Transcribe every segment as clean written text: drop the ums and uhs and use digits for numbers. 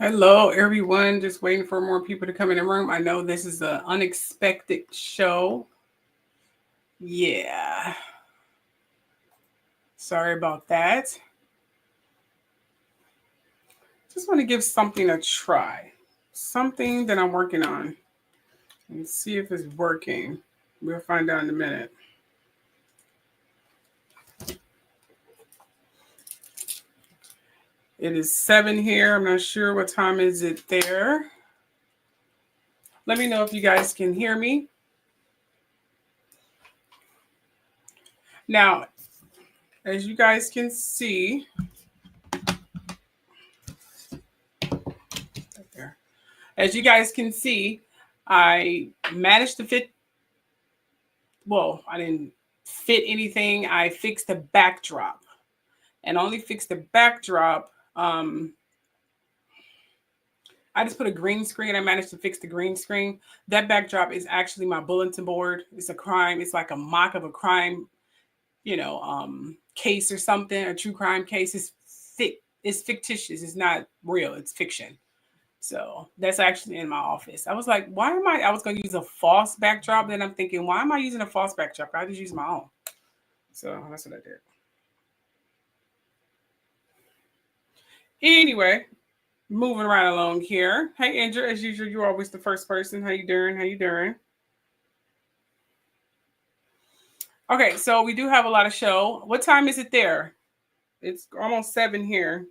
Hello, everyone. Just waiting for more people to come in the room. I know this is an unexpected show. Yeah. Sorry about that. Just want to give something a try. Something that I'm working on and see if it's working. We'll find out in a minute. It is 7 here. I'm not sure what time is it there. Let me know if you guys can hear me. Now, as you guys can see, as you guys can see, I managed to fit. Well, I didn't fit anything. I fixed the backdrop and only fixed the backdrop. I just put a green screen. I managed to fix the green screen. That backdrop is actually my bulletin board. It's a crime. It's like a mock of a crime, case or something, a true crime case. It's fictitious. It's not real. It's fiction. So that's actually in my office. I was like, I was going to use a false backdrop. Then I'm thinking, why am I using a false backdrop? I just use my own. So that's what I did. Anyway, moving right along here. Hey, Andrew, as usual, you're always the first person. How you doing? How you doing? Okay, so we do have a lot of show. What time is it there? It's almost 7 here.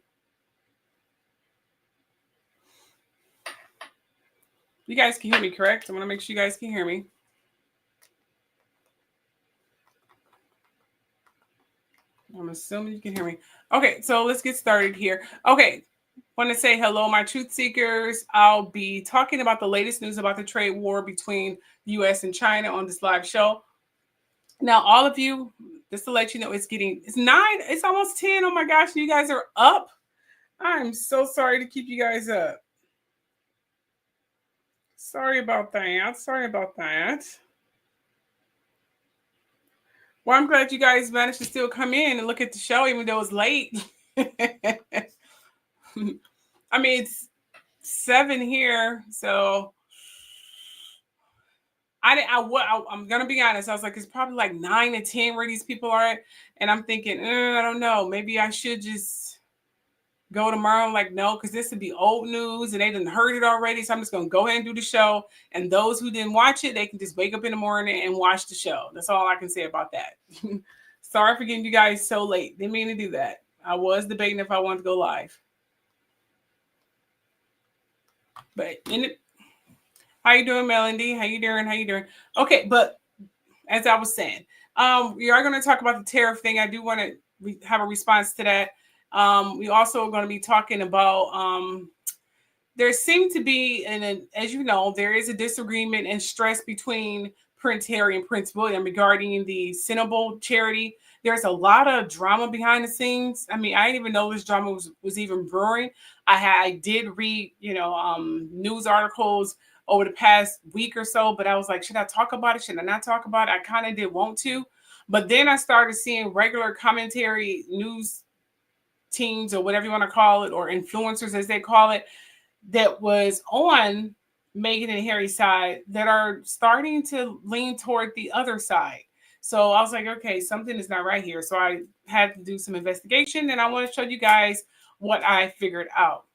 You guys can hear me, correct? I want to make sure you guys can hear me. I'm assuming you can hear me. Okay, so let's get started here. Okay, want to say hello, my truth seekers. I'll be talking about the latest news about the trade war between the U.S. and China on this live show. Now, all of you, just to let you know, it's 9, it's almost 10. Oh my gosh, you guys are up. I'm so sorry to keep you guys up. Sorry about that. Sorry about that. Well, I'm glad you guys managed to still come in and look at the show, even though it's late. I mean, it's 7 here, so I'm gonna be honest. I was like, it's probably like 9 or 10 where these people are at, and I'm thinking, I don't know. Maybe I should just go tomorrow. I'm like, no, because this would be old news, and they didn't heard it already. So I'm just gonna go ahead and do the show. And those who didn't watch it, they can just wake up in the morning and watch the show. That's all I can say about that. Sorry for getting you guys so late. Didn't mean to do that. I was debating if I wanted to go live. But how you doing, Melody? How you doing? How you doing? Okay, but as I was saying, we are going to talk about the tariff thing. I do want to have a response to that. We also are going to be talking about there seemed to be, as you know, there is a disagreement and stress between Prince Harry and Prince William regarding the Celebs charity. There's a lot of drama behind the scenes. I mean, I didn't even know this drama was even brewing. I did read, news articles over the past week or so, but I was like, should I talk about it? Should I not talk about it? I kind of did want to, but then I started seeing regular commentary news teams or whatever you want to call it, or influencers as they call it, that was on Meghan and Harry's side that are starting to lean toward the other side. So I was like, okay, something is not right here. So I had to do some investigation, and I want to show you guys what I figured out.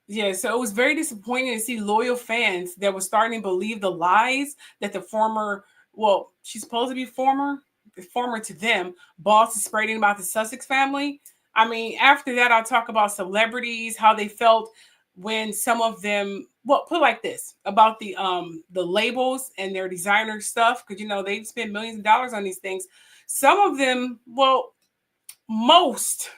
Yeah, so it was very disappointing to see loyal fans that were starting to believe the lies that the she's supposed to be former to them, boss is spreading about the Sussex family. I mean, after that, I'll talk about celebrities, how they felt when some of them, put it like this, about the labels and their designer stuff, because they spend millions of dollars on these things. Some of them, most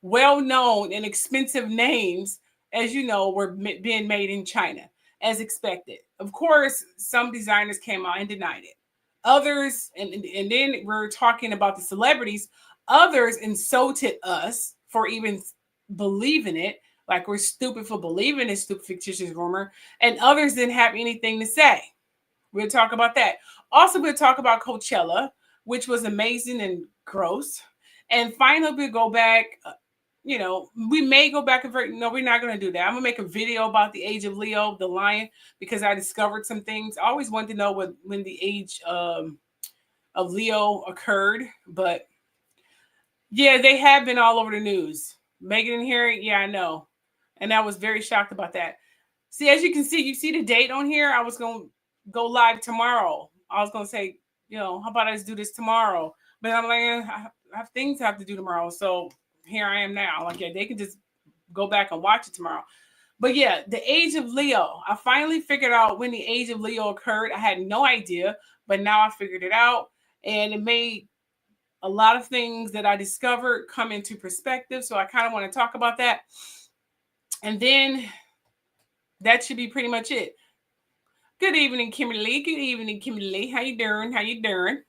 well-known and expensive names, as you know, were being made in China, as expected. Of course, some designers came out and denied it. Others, and then we're talking about the celebrities, others insulted us for even believing it, like we're stupid for believing this stupid fictitious rumor, and others didn't have anything to say. We'll talk about that. Also, we'll talk about Coachella, which was amazing and gross. And finally, we'll go back we may go back and forth. No, we're not going to do that. I'm going to make a video about the age of Leo, the lion, because I discovered some things. I always wanted to know when the age of Leo occurred, but yeah, they have been all over the news. Meghan and Harry, yeah, I know. And I was very shocked about that. See, as you can see, you see the date on here. I was going to go live tomorrow. I was going to say, how about I just do this tomorrow? But I'm like, I have things I have to do tomorrow. So here I am now. Like, yeah, they can just go back and watch it tomorrow. But yeah, the age of Leo. I finally figured out when the age of Leo occurred. I had no idea, but now I figured it out. And it made a lot of things that I discovered come into perspective. So I kind of want to talk about that. And then that should be pretty much it. Good evening, Kimberly. Good evening, Kimberly. How you doing? How you doing?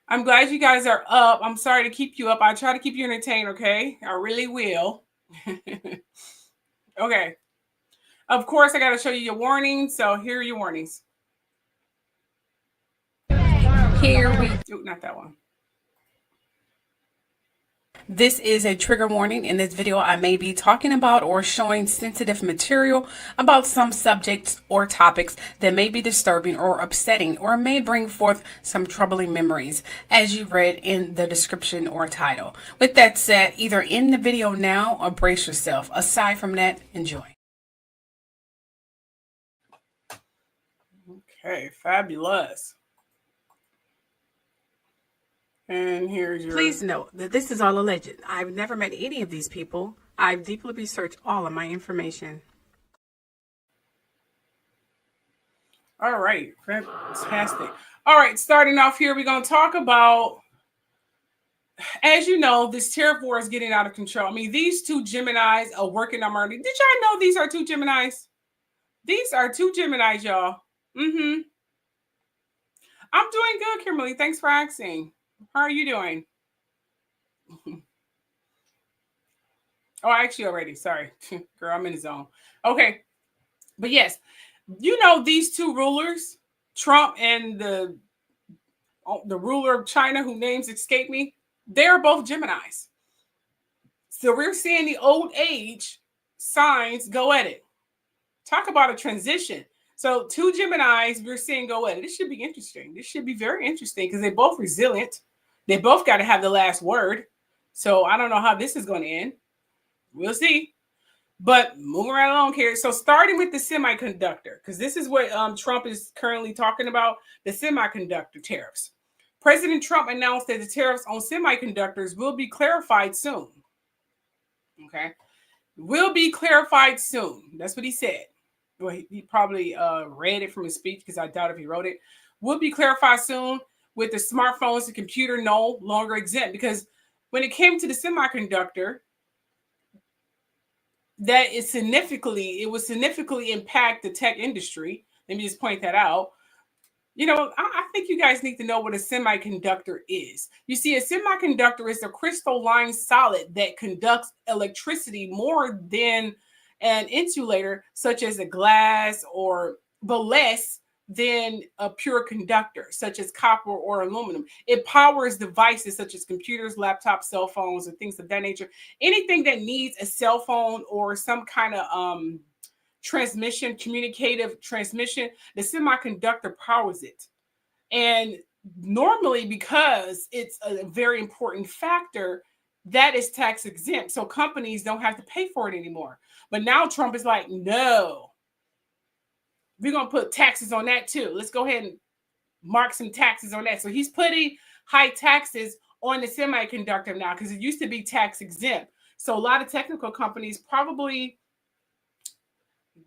I'm glad you guys are up. I'm sorry to keep you up. I try to keep you entertained, okay? I really will. Okay. Of course, I got to show you your warnings. So here are your warnings. Not that one. This is a trigger warning. In this video, I may be talking about or showing sensitive material about some subjects or topics that may be disturbing or upsetting or may bring forth some troubling memories, as you read in the description or title. With that said, either end the video now or brace yourself. Aside from that, enjoy. Okay, fabulous. And here's your... Please note that this is all alleged. I've never met any of these people. I've deeply researched all of my information. All right, fantastic. All right, starting off here, we're going to talk about, as you know, this tariff war is getting out of control. I mean, these two Geminis are working on murder. Did y'all know these are two Geminis? These are two Geminis, y'all. I'm doing good, Kimberly. Thanks for asking. How are you doing? Oh, actually already. Sorry. Girl, I'm in the zone. Okay. But yes, these two rulers, Trump and the ruler of China, whose names escape me, they're both Geminis. So we're seeing the old age signs go at it. Talk about a transition. So two Geminis we're seeing go at it. This should be interesting. This should be very interesting because they're both resilient. They both got to have the last word. So I don't know how this is going to end. We'll see. But moving right along here. So starting with the semiconductor, because this is what Trump is currently talking about, the semiconductor tariffs. President Trump announced that the tariffs on semiconductors will be clarified soon. Okay. Will be clarified soon. That's what he said. Well, he probably read it from his speech because I doubt if he wrote it. Will be clarified soon with the smartphones and computer no longer exempt. Because when it came to the semiconductor, it would significantly impact the tech industry. Let me just point that out. I think you guys need to know what a semiconductor is. You see, a semiconductor is a crystalline solid that conducts electricity more than an insulator, such as a glass, but less than a pure conductor, such as copper or aluminum. It powers devices such as computers, laptops, cell phones, and things of that nature. Anything that needs a cell phone or some kind of communicative transmission, the semiconductor powers it. And normally, because it's a very important factor, that is tax exempt. So companies don't have to pay for it anymore. But now Trump is like, no, we're going to put taxes on that too. Let's go ahead and mark some taxes on that. So he's putting high taxes on the semiconductor now because it used to be tax exempt. So a lot of technical companies probably,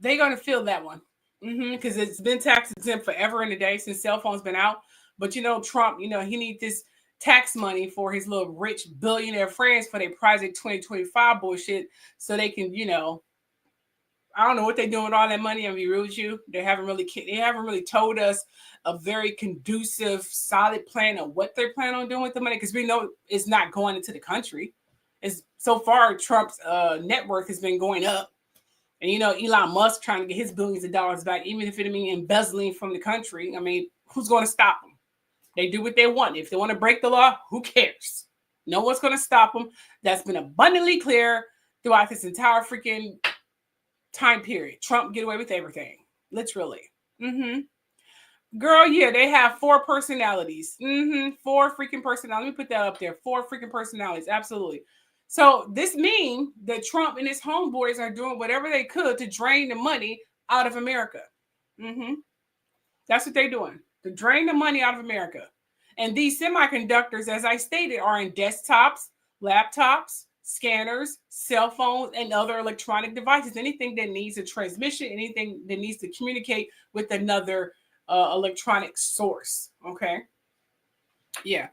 they're going to feel that one because it's been tax exempt forever and a day since cell phones been out. But Trump, he needs this tax money for his little rich billionaire friends for their Project 2025 bullshit so they can, I don't know what they're doing with all that money. I'll be real with you. They haven't really told us a very conducive, solid plan of what they're planning on doing with the money because we know it's not going into the country. So far, Trump's net worth has been going up. And, Elon Musk trying to get his billions of dollars back, even if it means embezzling from the country. I mean, who's going to stop them? They do what they want. If they want to break the law, who cares? No one's going to stop him. That's been abundantly clear throughout this entire freaking time period. Trump get away with everything. Literally. Girl, yeah, they have 4 personalities. 4 freaking personalities. Let me put that up there. 4 freaking personalities. Absolutely. So this means that Trump and his homeboys are doing whatever they could to drain the money out of America. That's what they're doing. To drain the money out of America. And these semiconductors, as I stated, are in desktops, laptops, scanners, cell phones, and other electronic devices. Anything that needs a transmission, anything that needs to communicate with another electronic source. Okay. Yeah.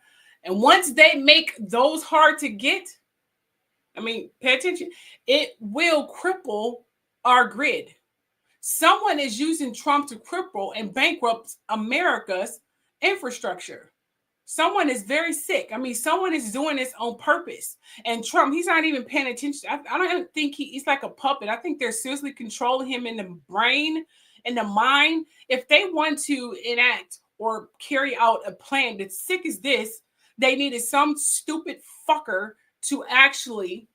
And once they make those hard to get, I mean, pay attention, it will cripple our grid. Someone is using Trump to cripple and bankrupt America's infrastructure. Someone is very sick. I mean, someone is doing this on purpose. And Trump, he's not even paying attention. I don't think he's like a puppet. I think they're seriously controlling him in the brain, in the mind. If they want to enact or carry out a plan that's sick as this, they needed some stupid fucker to actually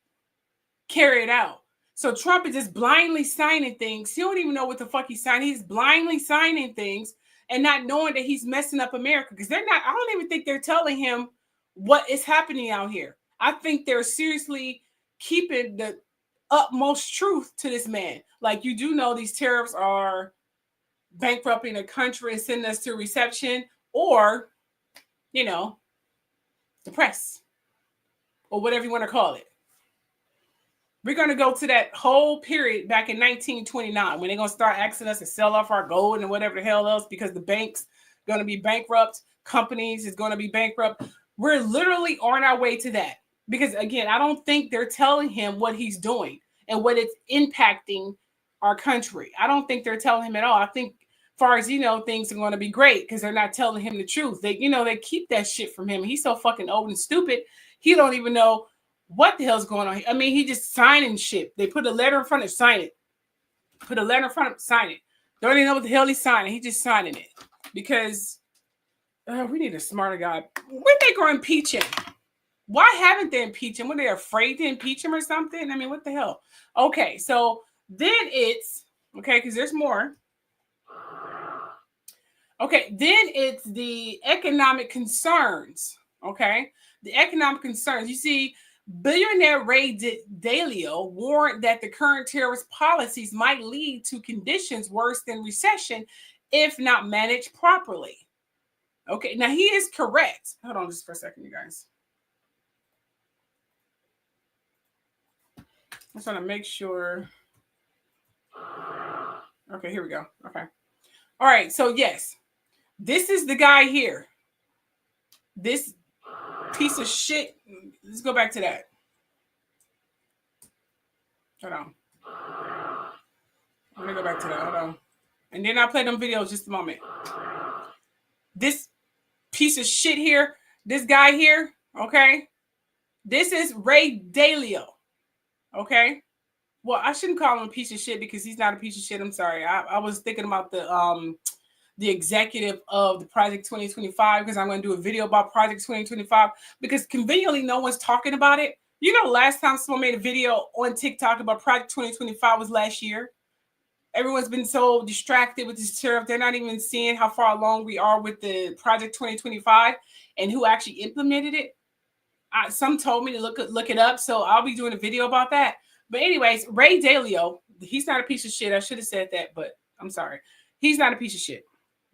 carry it out. So Trump is just blindly signing things. He don't even know what the fuck he's signing. He's blindly signing things and not knowing that he's messing up America. Because I don't even think they're telling him what is happening out here. I think they're seriously keeping the utmost truth to this man. Like, you do know these tariffs are bankrupting a country and sending us to reception, or, the press, or whatever you want to call it. We're going to go to that whole period back in 1929 when they're going to start asking us to sell off our gold and whatever the hell else, because the bank's going to be bankrupt, companies is going to be bankrupt. We're literally on our way to that, because, again, I don't think they're telling him what he's doing and what it's impacting our country. I don't think they're telling him at all. I think, as far as things are going to be great because they're not telling him the truth. They keep that shit from him. He's so fucking old and stupid. He don't even know what the hell's going on. I mean, he just signing shit. They put a letter in front of, sign it. Put a letter in front of, sign it. Don't even know what the hell he's signing. He's just signing it because we need a smarter guy. When they go impeach him? Why haven't they impeached him? Were they afraid to impeach him or something? I mean, what the hell? Okay, so then it's because there's more. Okay, then it's the economic concerns. Okay, the economic concerns. You see, billionaire Ray Dalio warned that the current terrorist policies might lead to conditions worse than recession if not managed properly. Okay, now he is correct. Hold on just for a second, you guys. I just want to make sure. Okay, here we go. Okay. All right, so yes, this is the guy here. This piece of shit. Let's go back to that. Hold on. I'm going to go back to that. Hold on. And then I'll play them videos just a moment. This piece of shit here, this guy here, okay? This is Ray Dalio, okay? Well, I shouldn't call him a piece of shit because he's not a piece of shit. I'm sorry. I was thinking about the executive of the Project 2025 because I'm going to do a video about Project 2025 because conveniently no one's talking about it. Last time someone made a video on TikTok about Project 2025 was last year. Everyone's been so distracted with this tariff. They're not even seeing how far along we are with the Project 2025 and who actually implemented it. Some told me to look it up, so I'll be doing a video about that. But anyways, Ray Dalio, he's not a piece of shit. I should have said that, but I'm sorry. He's not a piece of shit.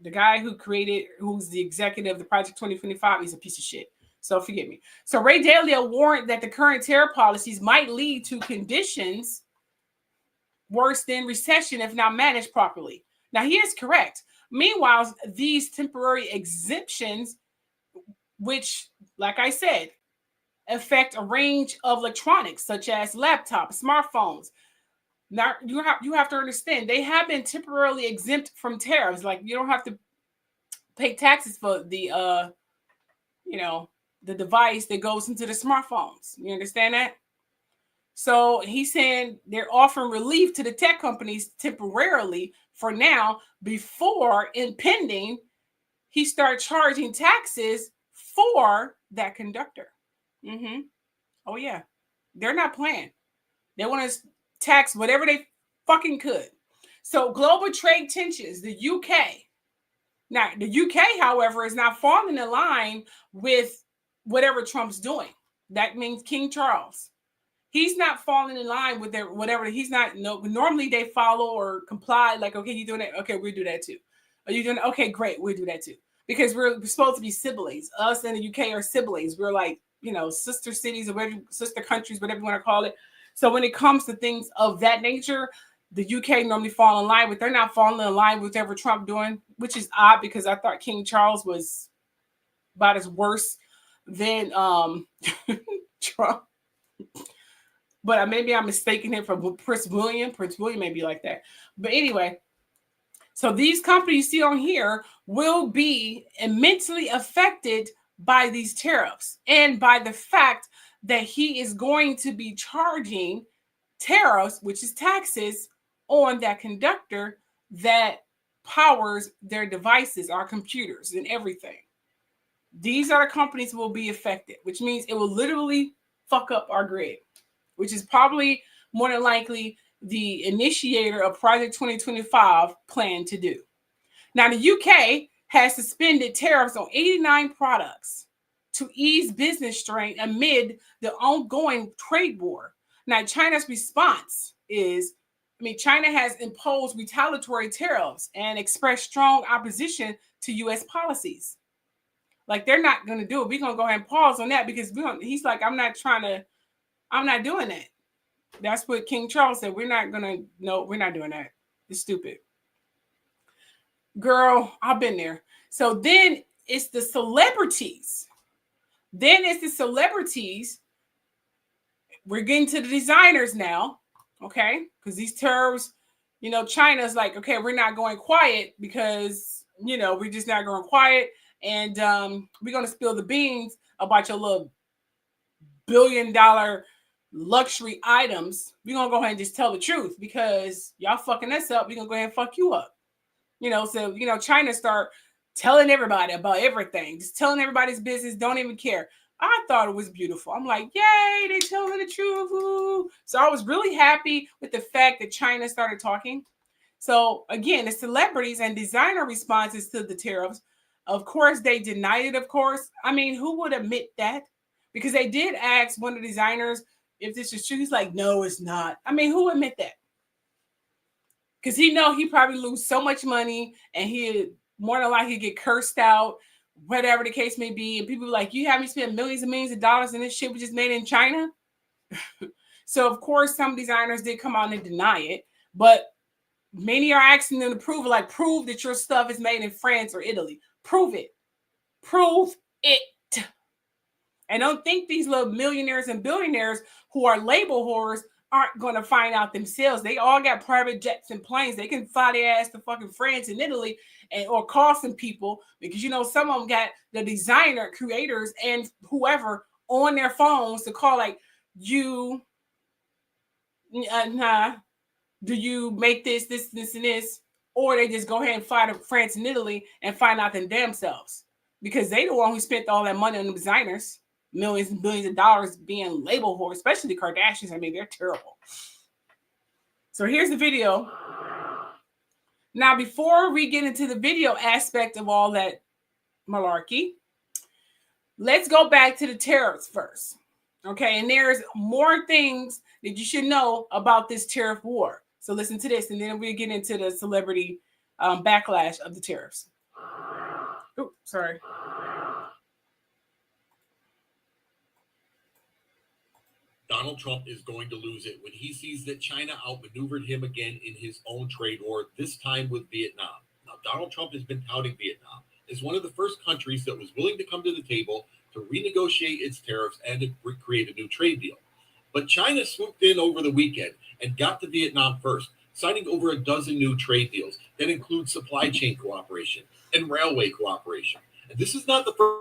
The guy who's the executive of the Project 2025, he's a piece of shit. So forgive me. So Ray Dalio warned that the current tariff policies might lead to conditions worse than recession if not managed properly. Now, he is correct. Meanwhile, these temporary exemptions, which, like I said, affect a range of electronics such as laptops, smartphones. Now, you have to understand, they have been temporarily exempt from tariffs. Like, you don't have to pay taxes for the the device that goes into the smartphones. You understand that? So he's saying they're offering relief to the tech companies temporarily for now before impending he start charging taxes for that conductor. Mm-hmm. Oh yeah, they're not playing. They want to tax whatever they fucking could. So global trade tensions, the UK. Now, the UK, however, is not falling in line with whatever Trump's doing. That means King Charles. He's not falling in line with their whatever. He's not. No, normally they follow or comply. Like, okay, you doing it? Okay, we'll do that too. Are you doing it? Okay, great, we'll do that too. Because we're supposed to be siblings. Us and the UK are siblings. We're like, sister cities or whatever, sister countries, whatever you want to call it. So when it comes to things of that nature, the UK normally fall in line with. They're not falling in line with whatever Trump doing, which is odd because I thought King Charles was about as worse than Trump. But maybe I'm mistaking him for Prince William. Prince William may be like that. But anyway, so these companies you see on here will be immensely affected by these tariffs and by the fact that he is going to be charging tariffs, which is taxes, on that conductor that powers their devices, our computers and everything. These are the companies that will be affected, which means it will literally fuck up our grid, which is probably more than likely the initiator of Project 2025 plan to do. Now, the UK has suspended tariffs on 89 products to ease business strain amid the ongoing trade war. Now, China's response is, China has imposed retaliatory tariffs and expressed strong opposition to U.S. policies. Like, they're not going to do it. We're going to go ahead and pause on that because he's like, I'm not doing that. That's what King Charles said. We're not doing that. It's stupid. Girl, I've been there. So then it's the celebrities. We're getting to the designers now, okay? Because these tariffs, China's like, okay, we're not going quiet because, we're just not going quiet. And we're going to spill the beans about your little $1 billion luxury items. We're going to go ahead and just tell the truth because y'all fucking us up. We're going to go ahead and fuck you up. So, China start telling everybody about everything, just telling everybody's business, don't even care. I thought it was beautiful. I'm like, yay, they telling the truth. Ooh. So I was really happy with the fact that China started talking. So again, the celebrities and designer responses to the tariffs, of course, they denied it, of course. Who would admit that? Because they did ask one of the designers if this is true. He's like, no, it's not. Who would admit that? Because he probably lose so much money and he more than likely get cursed out, whatever the case may be. And people are like, you have me spend millions and millions of dollars and this shit was just made in China? So, of course, some designers did come out and deny it. But many are asking them to prove that your stuff is made in France or Italy. Prove it. Prove it. And don't think these little millionaires and billionaires who are label whores aren't going to find out themselves. They all got private jets and planes. They can fly their ass to fucking France and Italy or call some people because, some of them got the designer, creators, and whoever on their phones to call like, do you make this, and this? Or they just go ahead and fly to France and Italy and find out them damn selves because they the one who spent all that money on the designers. Millions and billions of dollars being label whores, especially the Kardashians. They're terrible. So here's the video. Now, before we get into the video aspect of all that malarkey, let's go back to the tariffs first. Okay, and there's more things that you should know about this tariff war. So listen to this, and then we'll get into the celebrity backlash of the tariffs. Oh, sorry. Donald Trump is going to lose it when he sees that China outmaneuvered him again in his own trade war, this time with Vietnam. Now, Donald Trump has been touting Vietnam as one of the first countries that was willing to come to the table to renegotiate its tariffs and to create a new trade deal. But China swooped in over the weekend and got to Vietnam first, signing over a dozen new trade deals that include supply chain cooperation and railway cooperation. And this is not the first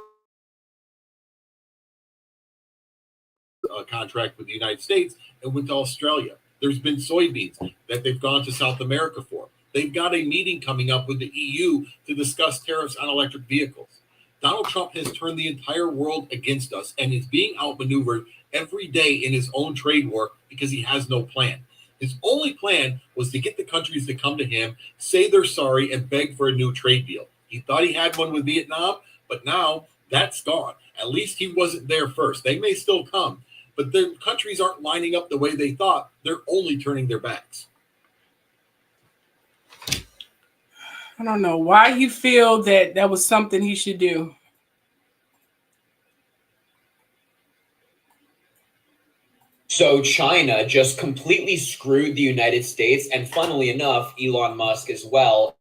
contract with the United States and with Australia. There's been soybeans that they've gone to South America for. They've got a meeting coming up with the EU to discuss tariffs on electric vehicles. Donald Trump has turned the entire world against us and is being outmaneuvered every day in his own trade war because he has no plan. His only plan was to get the countries to come to him, say they're sorry, and beg for a new trade deal. He thought he had one with Vietnam, but now that's gone. At least he wasn't there first. They may still come, but the countries aren't lining up the way they thought. They're only turning their backs. I don't know why he feel that that was something he should do. So China just completely screwed the United States, and funnily enough, Elon Musk as well.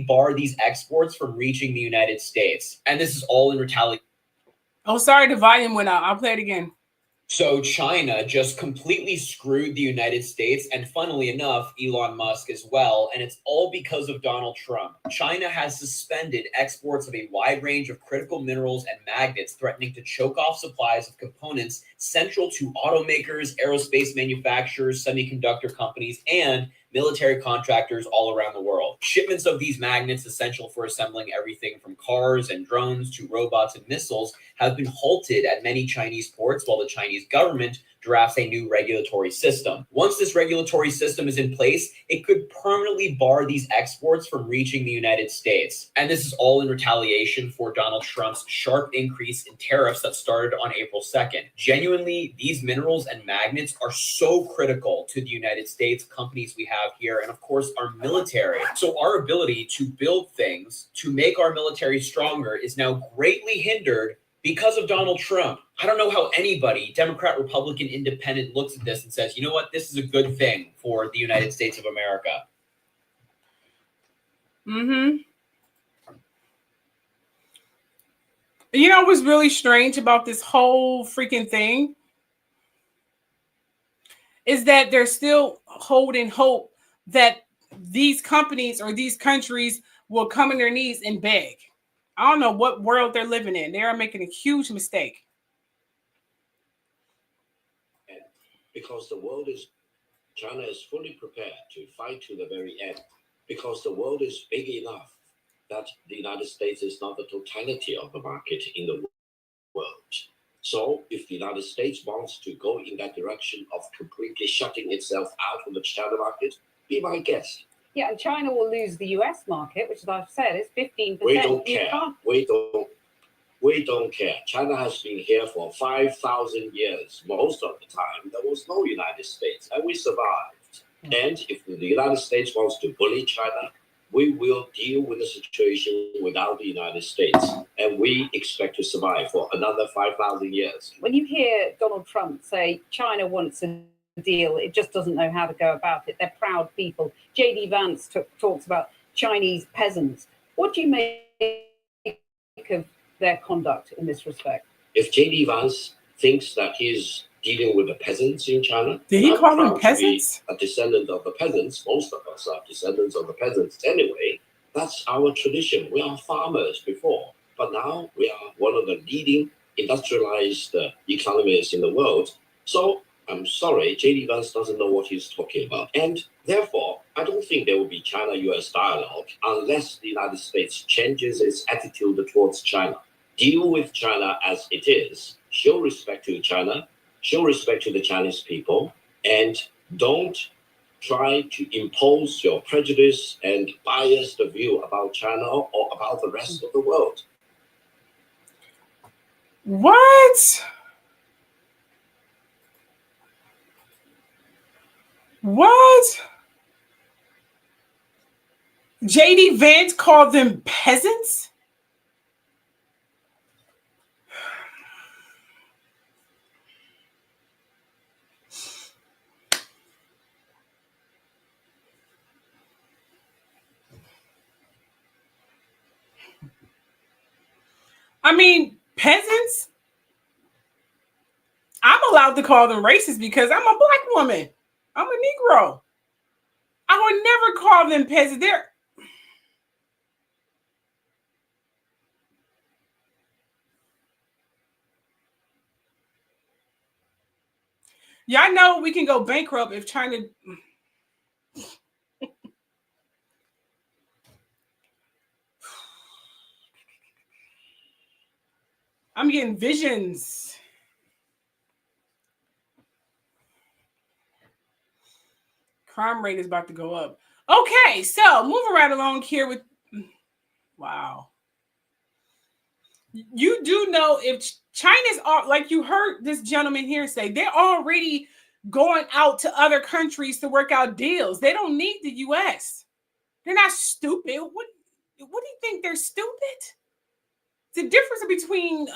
Bar these exports from reaching the United States. And this is all in retaliation. Oh, sorry, the volume went out. I'll play it again. So China just completely screwed the United States, and funnily enough, Elon Musk as well, and it's all because of Donald Trump. China has suspended exports of a wide range of critical minerals and magnets, threatening to choke off supplies of components central to automakers, aerospace manufacturers, semiconductor companies, and military contractors all around the world. Shipments of these magnets, essential for assembling everything from cars and drones to robots and missiles, have been halted at many Chinese ports while the Chinese government drafts a new regulatory system. Once this regulatory system is in place, it could permanently bar these exports from reaching the United States. And this is all in retaliation for Donald Trump's sharp increase in tariffs that started on April 2nd. Genuinely, these minerals and magnets are so critical to the United States, companies we have here, and of course our military. So our ability to build things, to make our military stronger, is now greatly hindered because of Donald Trump. I don't know how anybody, Democrat, Republican, Independent, looks at this and says, you know what, this is a good thing for the United States of America. Mm-hmm. You know what's really strange about this whole freaking thing is that they're still holding hope that these companies or these countries will come on their knees and beg. I don't know what world they're living in. They are making a huge mistake. Because China is fully prepared to fight to the very end. Because the world is big enough that the United States is not the totality of the market in the world. So if the United States wants to go in that direction of completely shutting itself out of the China market, be my guest. Yeah, and China will lose the US market, which, as I've said, is 15%. We don't care. We don't care. China has been here for 5,000 years. Most of the time, there was no United States, and we survived. And if the United States wants to bully China, we will deal with the situation without the United States. And we expect to survive for another 5,000 years. When you hear Donald Trump say China wants a deal, it just doesn't know how to go about it. They're proud people. J.D. Vance talks about Chinese peasants. What do you make of their conduct in this respect? If J.D. Vance thinks that he's dealing with the peasants in China, Did he call them peasants? A descendant of the peasants. Most of us are descendants of the peasants anyway. That's our tradition. We are farmers before, but now we are one of the leading industrialized economies in the world. So I'm sorry, J.D. Vance doesn't know what he's talking about. And therefore, I don't think there will be China-US dialogue unless the United States changes its attitude towards China. Deal with China as it is. Show respect to China. Show respect to the Chinese people. And don't try to impose your prejudice and biased view about China or about the rest of the world. What? What? J.D. Vance called them peasants? I mean, peasants, I'm allowed to call them racist because I'm a black woman. I'm a Negro. I would never call them peasants. Y'all know we can go bankrupt if China. I'm getting visions. Crime rate is about to go up. Okay, so moving right along here with, wow. You do know if China's, like you heard this gentleman here say, they're already going out to other countries to work out deals. They don't need the U.S. They're not stupid. What do you think? They're stupid? The difference between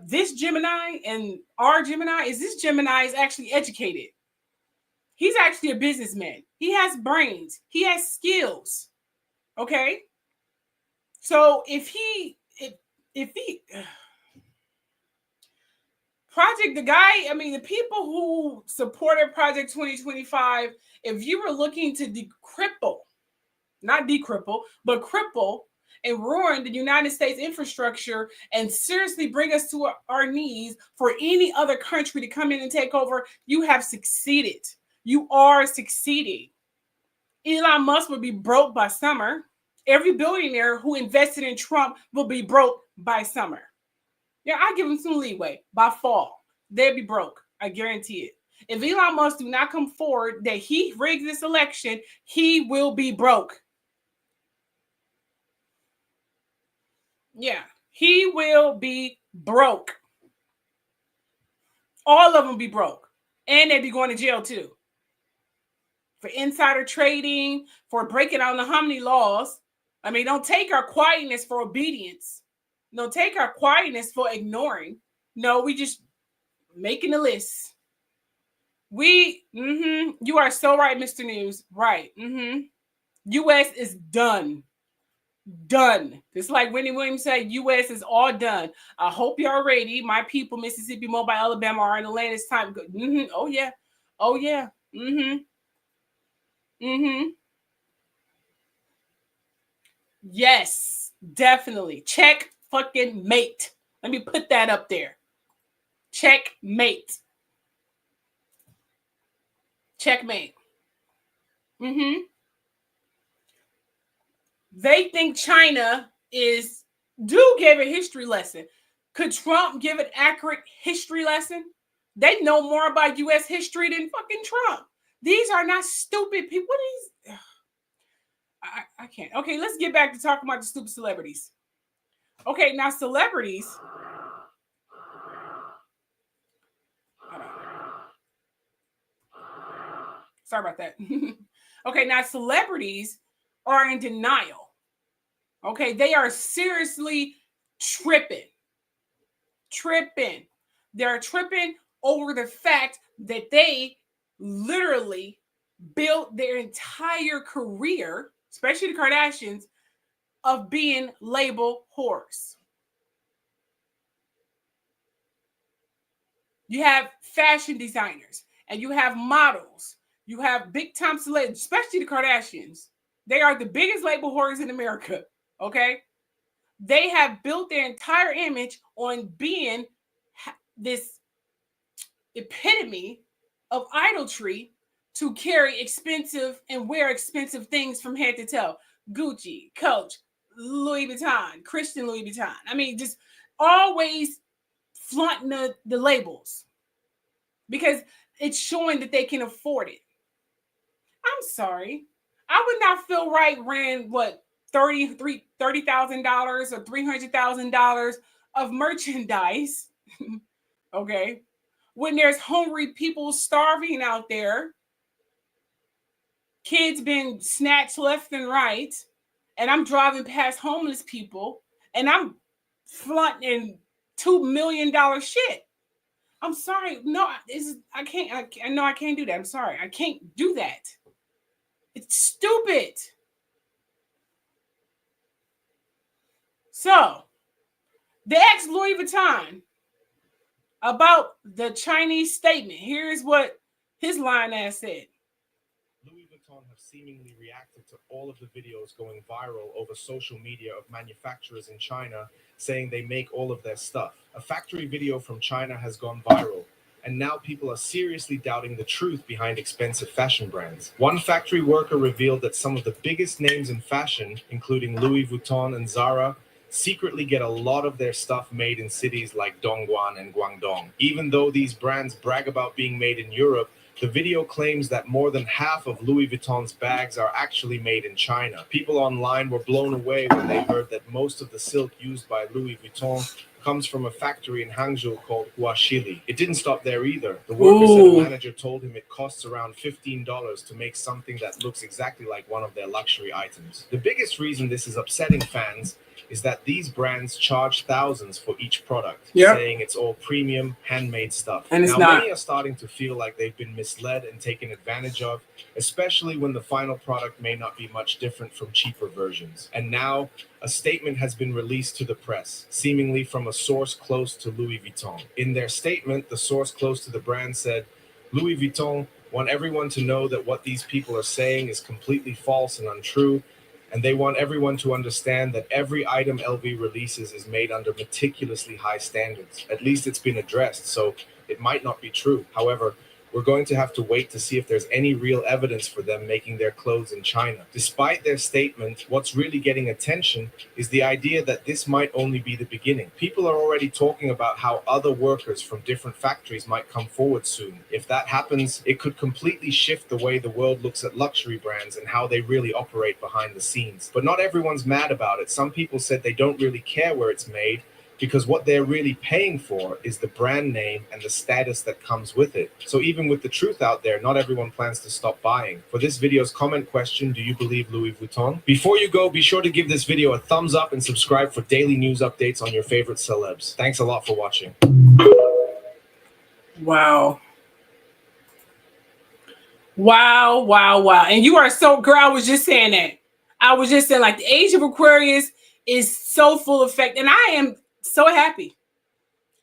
this Gemini and our Gemini is this Gemini is actually educated. He's actually a businessman. He has brains. He has skills. Okay? So if he the people who supported Project 2025, if you were looking to cripple and ruin the United States infrastructure and seriously bring us to our knees for any other country to come in and take over, you have succeeded. You are succeeding. Elon Musk will be broke by summer. Every billionaire who invested in Trump will be broke by summer. Yeah, I give them some leeway. By fall, they'll be broke. I guarantee it. If Elon Musk do not come forward that he rigged this election, he will be broke. Yeah, he will be broke. All of them be broke. And they'll be going to jail too. For insider trading, for breaking out the Hominy laws. I mean, don't take our quietness for obedience. Don't take our quietness for ignoring. No, we just making a list. You are so right, Mr. News. Right. U.S. is done. Done. It's like Wendy Williams said, U.S. is all done. I hope y'all ready. My people, Mississippi, Mobile, Alabama are in the land. It's time. Oh, yeah. Oh, yeah. Yes, definitely. Check fucking mate. Let me put that up there. Checkmate. Checkmate. They think China gave a history lesson. Could Trump give an accurate history lesson? They know more about U.S. history than fucking Trump. These are not stupid people. What are these? I can't. Okay, let's get back to talking about the stupid celebrities. Okay, now celebrities. Sorry about that. Okay, now celebrities are in denial. Okay, they are seriously tripping. They're tripping over the fact that they literally built their entire career, especially the Kardashians, of being label whores. You have fashion designers and you have models. You have big time celebs, especially the Kardashians. They are the biggest label whores in America. Okay. They have built their entire image on being this epitome of idolatry to carry expensive and wear expensive things from head to toe. Gucci, Coach, Louis Vuitton, Christian Louis Vuitton. I mean, just always flaunting the labels because it's showing that they can afford it. I'm sorry. I would not feel right wearing $30,000 or $300,000 of merchandise. Okay. When there's hungry people starving out there, kids being snatched left and right, and I'm driving past homeless people and I'm flaunting $2 million shit. I'm sorry. No, I can't. I know I can't do that. I'm sorry. I can't do that. It's stupid. So, They asked Louis Vuitton about the Chinese statement. Here's what his line ass said. Louis Vuitton have seemingly reacted to all of the videos going viral over social media of manufacturers in China saying they make all of their stuff. A factory video from China has gone viral, and now people are seriously doubting the truth behind expensive fashion brands. One factory worker revealed that some of the biggest names in fashion, including Louis Vuitton and Zara, secretly get a lot of their stuff made in cities like Dongguan and Guangdong. Even though these brands brag about being made in Europe, the video claims that more than half of Louis Vuitton's bags are actually made in China. People online were blown away when they heard that most of the silk used by Louis Vuitton comes from a factory in Hangzhou called Huaxili. It didn't stop there either. The worker said a manager told him it costs around $15 to make something that looks exactly like one of their luxury items. The biggest reason this is upsetting fans is that these brands charge thousands for each product, saying it's all premium, handmade stuff. And it's now, not. many are starting to feel like they've been misled and taken advantage of, especially when the final product may not be much different from cheaper versions. And now, a statement has been released to the press, seemingly from a source close to Louis Vuitton. In their statement, the source close to the brand said, Louis Vuitton want everyone to know that what these people are saying is completely false and untrue, and they want everyone to understand that every item LV releases is made under meticulously high standards. At least it's been addressed, so it might not be true. However, we're going to have to wait to see if there's any real evidence for them making their clothes in China. Despite their statement, what's really getting attention is the idea that this might only be the beginning. People are already talking about how other workers from different factories might come forward soon. If that happens, it could completely shift the way the world looks at luxury brands and how they really operate behind the scenes. But not everyone's mad about it. Some people said they don't really care where it's made, because what they're really paying for is the brand name and the status that comes with it. So even with the truth out there, not everyone plans to stop buying. For this video's comment question, do you believe Louis Vuitton? Before you go, be sure to give this video a thumbs up and subscribe for daily news updates on your favorite celebs. Thanks a lot for watching. Wow. Wow, wow, wow. And you are so, girl, I was just saying that. I was just saying, like, the age of Aquarius is so full of effect. And I am so happy.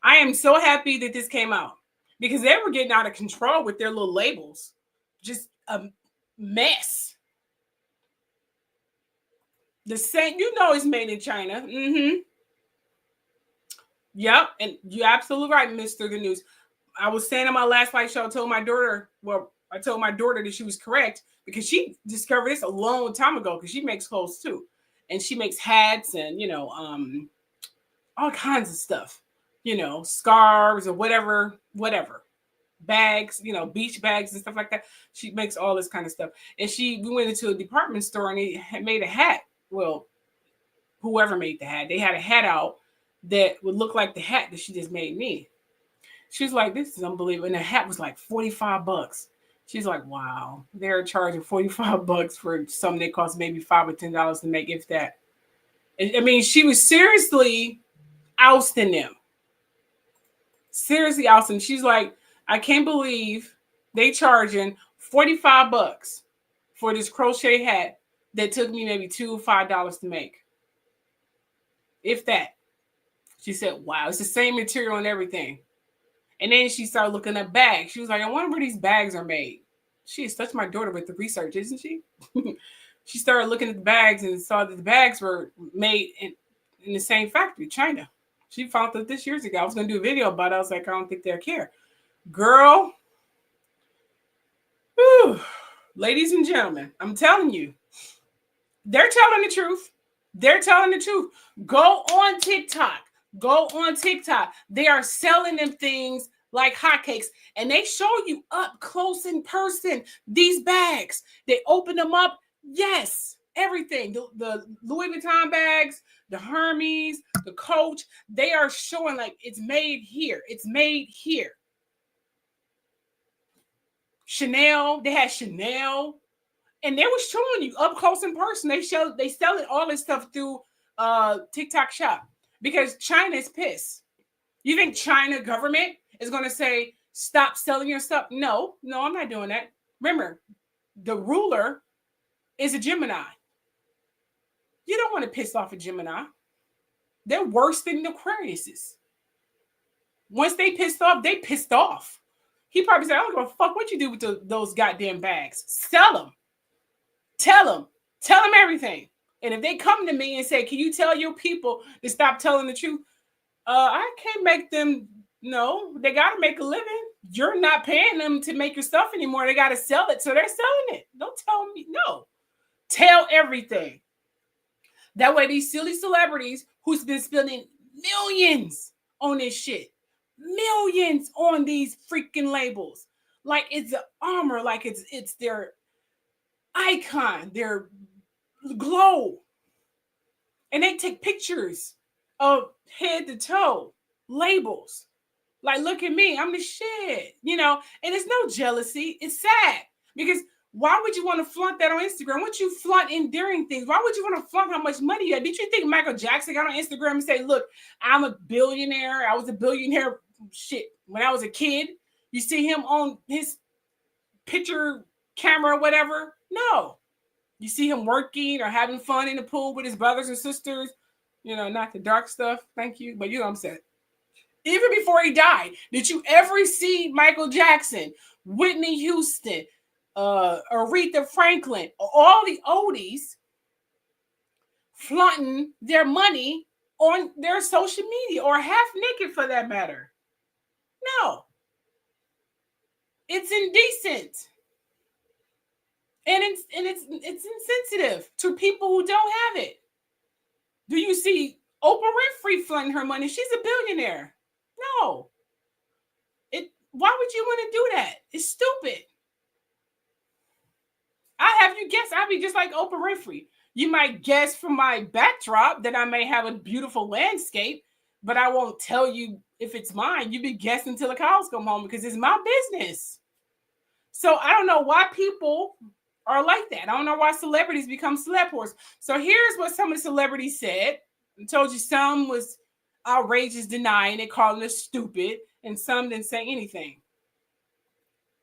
I am so happy that this came out, because they were getting out of control with their little labels. Just a mess. The same, you know, it's made in China. Yep. And you're absolutely right, Mr. The News. I was saying on my last live show, I told my daughter that she was correct, because she discovered this a long time ago, because she makes clothes too. And she makes hats and, all kinds of stuff, scarves or whatever, bags, beach bags and stuff like that. She makes all this kind of stuff. And we went into a department store and they had made a hat. Well, whoever made the hat, they had a hat out that would look like the hat that she just made me. She was like, this is unbelievable. And the hat was like $45. She's like, wow, they're charging $45 for something that costs maybe $5 or $10 to make, if that. I mean, she was seriously ousting them. Seriously ousting. She's like, I can't believe they charging $45 for this crochet hat that took me maybe $2 or $5 to make. If that. She said, wow, it's the same material and everything. And then she started looking at bags. She was like, I wonder where these bags are made. She is such my daughter with the research, isn't she? She started looking at the bags and saw that the bags were made in the same factory, China. She found out this years ago. I was going to do a video about it. I was like, I don't think they'll care. Girl. Whew, ladies and gentlemen, I'm telling you, they're telling the truth. They're telling the truth. Go on TikTok. Go on TikTok. They are selling them things like hotcakes, and they show you up close in person these bags. They open them up. Yes, everything. The Louis Vuitton bags, the Hermes, the Coach, they are showing like it's made here. It's made here. Chanel, they had Chanel, and they were showing you up close in person. They selling all this stuff through TikTok Shop, because China is pissed. You think China government is going to say, stop selling your stuff? No, I'm not doing that. Remember, the ruler is a Gemini. You don't want to piss off a Gemini. They're worse than the Aquariuses. Once they pissed off, they pissed off. He probably said, I don't give a fuck what you do with those goddamn bags. Sell them. Tell them everything. And if they come to me and say, can you tell your people to stop telling the truth? I can't make them. No, they got to make a living. You're not paying them to make your stuff anymore. They got to sell it. So they're selling it. Don't tell me. No. Tell everything. That way these silly celebrities who's been spending millions on this shit, millions on these freaking labels, like it's an armor, like it's their icon, their glow. And they take pictures of head to toe labels. Like, look at me, I'm the shit, you know, and it's no jealousy. It's sad because why would you want to flaunt that on Instagram? Why would you flaunt endearing things? Why would you want to flaunt how much money you have? Did you think Michael Jackson got on Instagram and say, look, I'm a billionaire. I was a billionaire shit when I was a kid. You see him on his picture camera or whatever? No. You see him working or having fun in the pool with his brothers and sisters. You know, not the dark stuff. Thank you. But you know what I'm saying. Even before he died, did you ever see Michael Jackson, Whitney Houston, Aretha Franklin, all the oldies flaunting their money on their social media or half naked for that matter? No. It's indecent. And it's insensitive to people who don't have it. Do you see Oprah Winfrey flaunting her money? She's a billionaire. No. Why would you want to do that? It's stupid. I have you guess I'll be just like Oprah Winfrey. You might guess from my backdrop that I may have a beautiful landscape, but I won't tell you if it's mine. You be guessing till the cows come home because it's my business. So I don't know why people are like that. I don't know why celebrities become celeb whores. So here's what some of the celebrities said. I told you some was outrageous denying, they called us stupid, and some didn't say anything.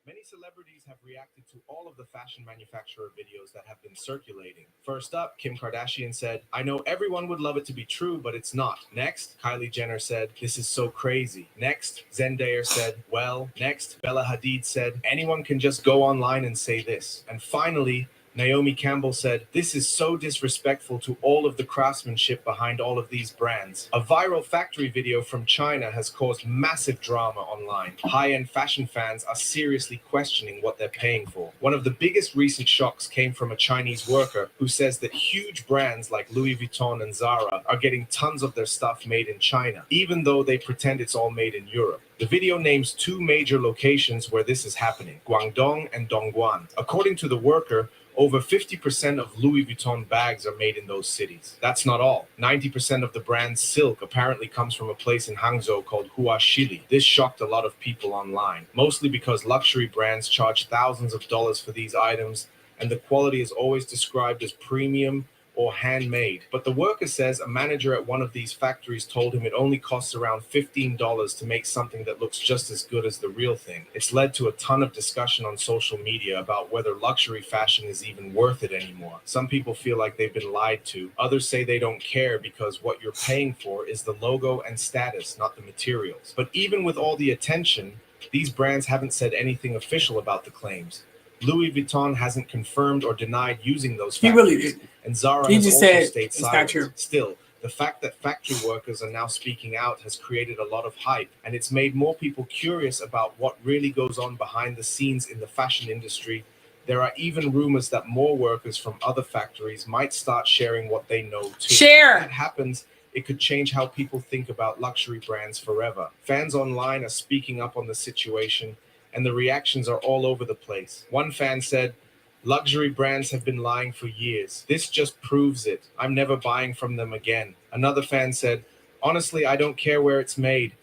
Many celebrities have reacted to all of the fashion manufacturer videos that have been circulating. First up, Kim Kardashian said, I know everyone would love it to be true, but it's not. Next, Kylie Jenner said, this is so crazy. Next, Zendaya said, well. Next, Bella Hadid said, anyone can just go online and say this. And finally, Naomi Campbell said, this is so disrespectful to all of the craftsmanship behind all of these brands. A viral factory video from China has caused massive drama online. High-end fashion fans are seriously questioning what they're paying for. One of the biggest recent shocks came from a Chinese worker who says that huge brands like Louis Vuitton and Zara are getting tons of their stuff made in China, even though they pretend it's all made in Europe. The video names two major locations where this is happening, Guangdong and Dongguan. According to the worker, over 50% of Louis Vuitton bags are made in those cities. That's not all. 90% of the brand's silk apparently comes from a place in Hangzhou called Huaxili. This shocked a lot of people online, mostly because luxury brands charge thousands of dollars for these items, and the quality is always described as premium or handmade. But the worker says a manager at one of these factories told him it only costs around $15 to make something that looks just as good as the real thing. It's led to a ton of discussion on social media about whether luxury fashion is even worth it anymore. Some people feel like they've been lied to. Others say they don't care because what you're paying for is the logo and status, not the materials. But even with all the attention, these brands haven't said anything official about the claims. Louis Vuitton hasn't confirmed or denied using those factories. He really did. And Zara has also stayed silent. Still, the fact that factory workers are now speaking out has created a lot of hype, and it's made more people curious about what really goes on behind the scenes in the fashion industry. There are even rumors that more workers from other factories might start sharing what they know too. If that happens, it could change how people think about luxury brands forever. Fans online are speaking up on the situation, and the reactions are all over the place. One fan said, luxury brands have been lying for years. This just proves it. I'm never buying from them again. Another fan said, honestly, I don't care where it's made.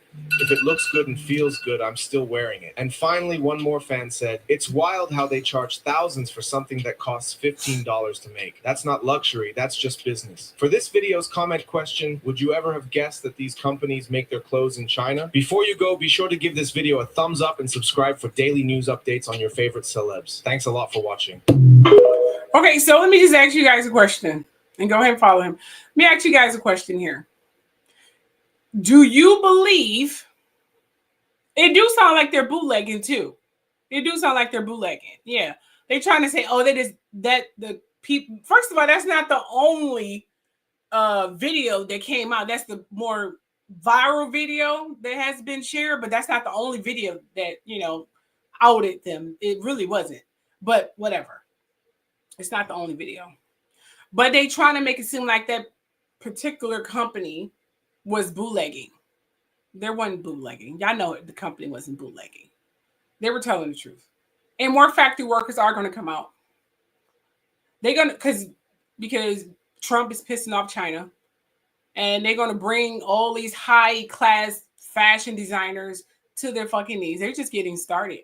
If it looks good and feels good, I'm still wearing it. And finally, one more fan said, it's wild how they charge thousands for something that costs $15 to make. That's not luxury, that's just business. For this video's comment question, would you ever have guessed that these companies make their clothes in China? Before you go, be sure to give this video a thumbs up and subscribe for daily news updates on your favorite celebs. Thanks a lot for watching. Okay, so let me just ask you guys a question and go ahead and follow him. Let me ask you guys a question here. Do you believe? It do sound like they're bootlegging too. It do sound like they're bootlegging. Yeah, they trying to say, oh, that is that the people. First of all, that's not the only video that came out. That's the more viral video that has been shared, but that's not the only video that outed them. It really wasn't. But whatever. It's not the only video. But they trying to make it seem like that particular company was bootlegging. There wasn't bootlegging. Y'all know the company wasn't bootlegging. They were telling the truth. And more factory workers are going to come out. They're going to, because Trump is pissing off China. And they're going to bring all these high class fashion designers to their fucking knees. They're just getting started.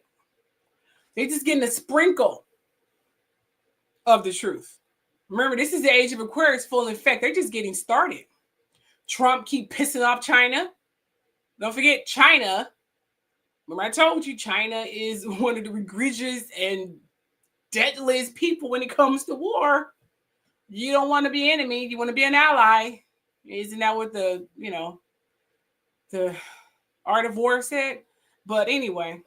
They're just getting a sprinkle of the truth. Remember, this is the age of Aquarius full effect. They're just getting started. Trump keep pissing off China. Don't forget China. Remember I told you China is one of the egregious and deadliest people when it comes to war. You don't want to be an enemy. You want to be an ally. Isn't that what the Art of War said? But anyway,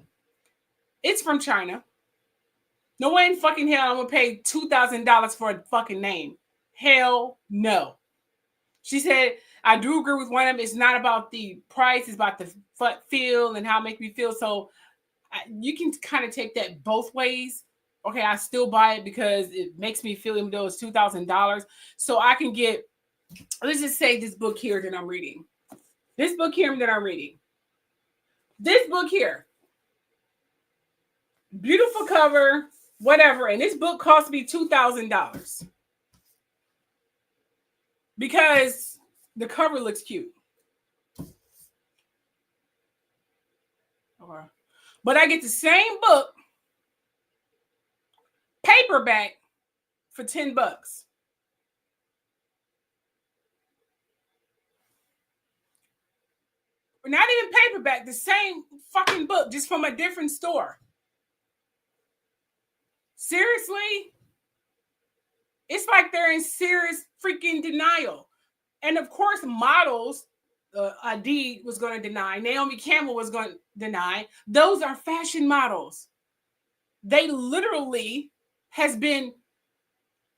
it's from China. No way in fucking hell I'm going to pay $2,000 for a fucking name. Hell no. She said, I do agree with one of them. It's not about the price. It's about the feel and how it makes me feel. So you can kind of take that both ways. Okay, I still buy it because it makes me feel, even though it's $2,000. So I can get, let's just say this book here that I'm reading. This book here that I'm reading. This book here. Beautiful cover, whatever. And this book cost me $2,000. Because the cover looks cute. Okay. But I get the same book, paperback, for $10. Not even paperback, the same fucking book, just from a different store. Seriously? It's like they're in serious freaking denial. And of course, models, Adid was going to deny. Naomi Campbell was going to deny. Those are fashion models. They literally has been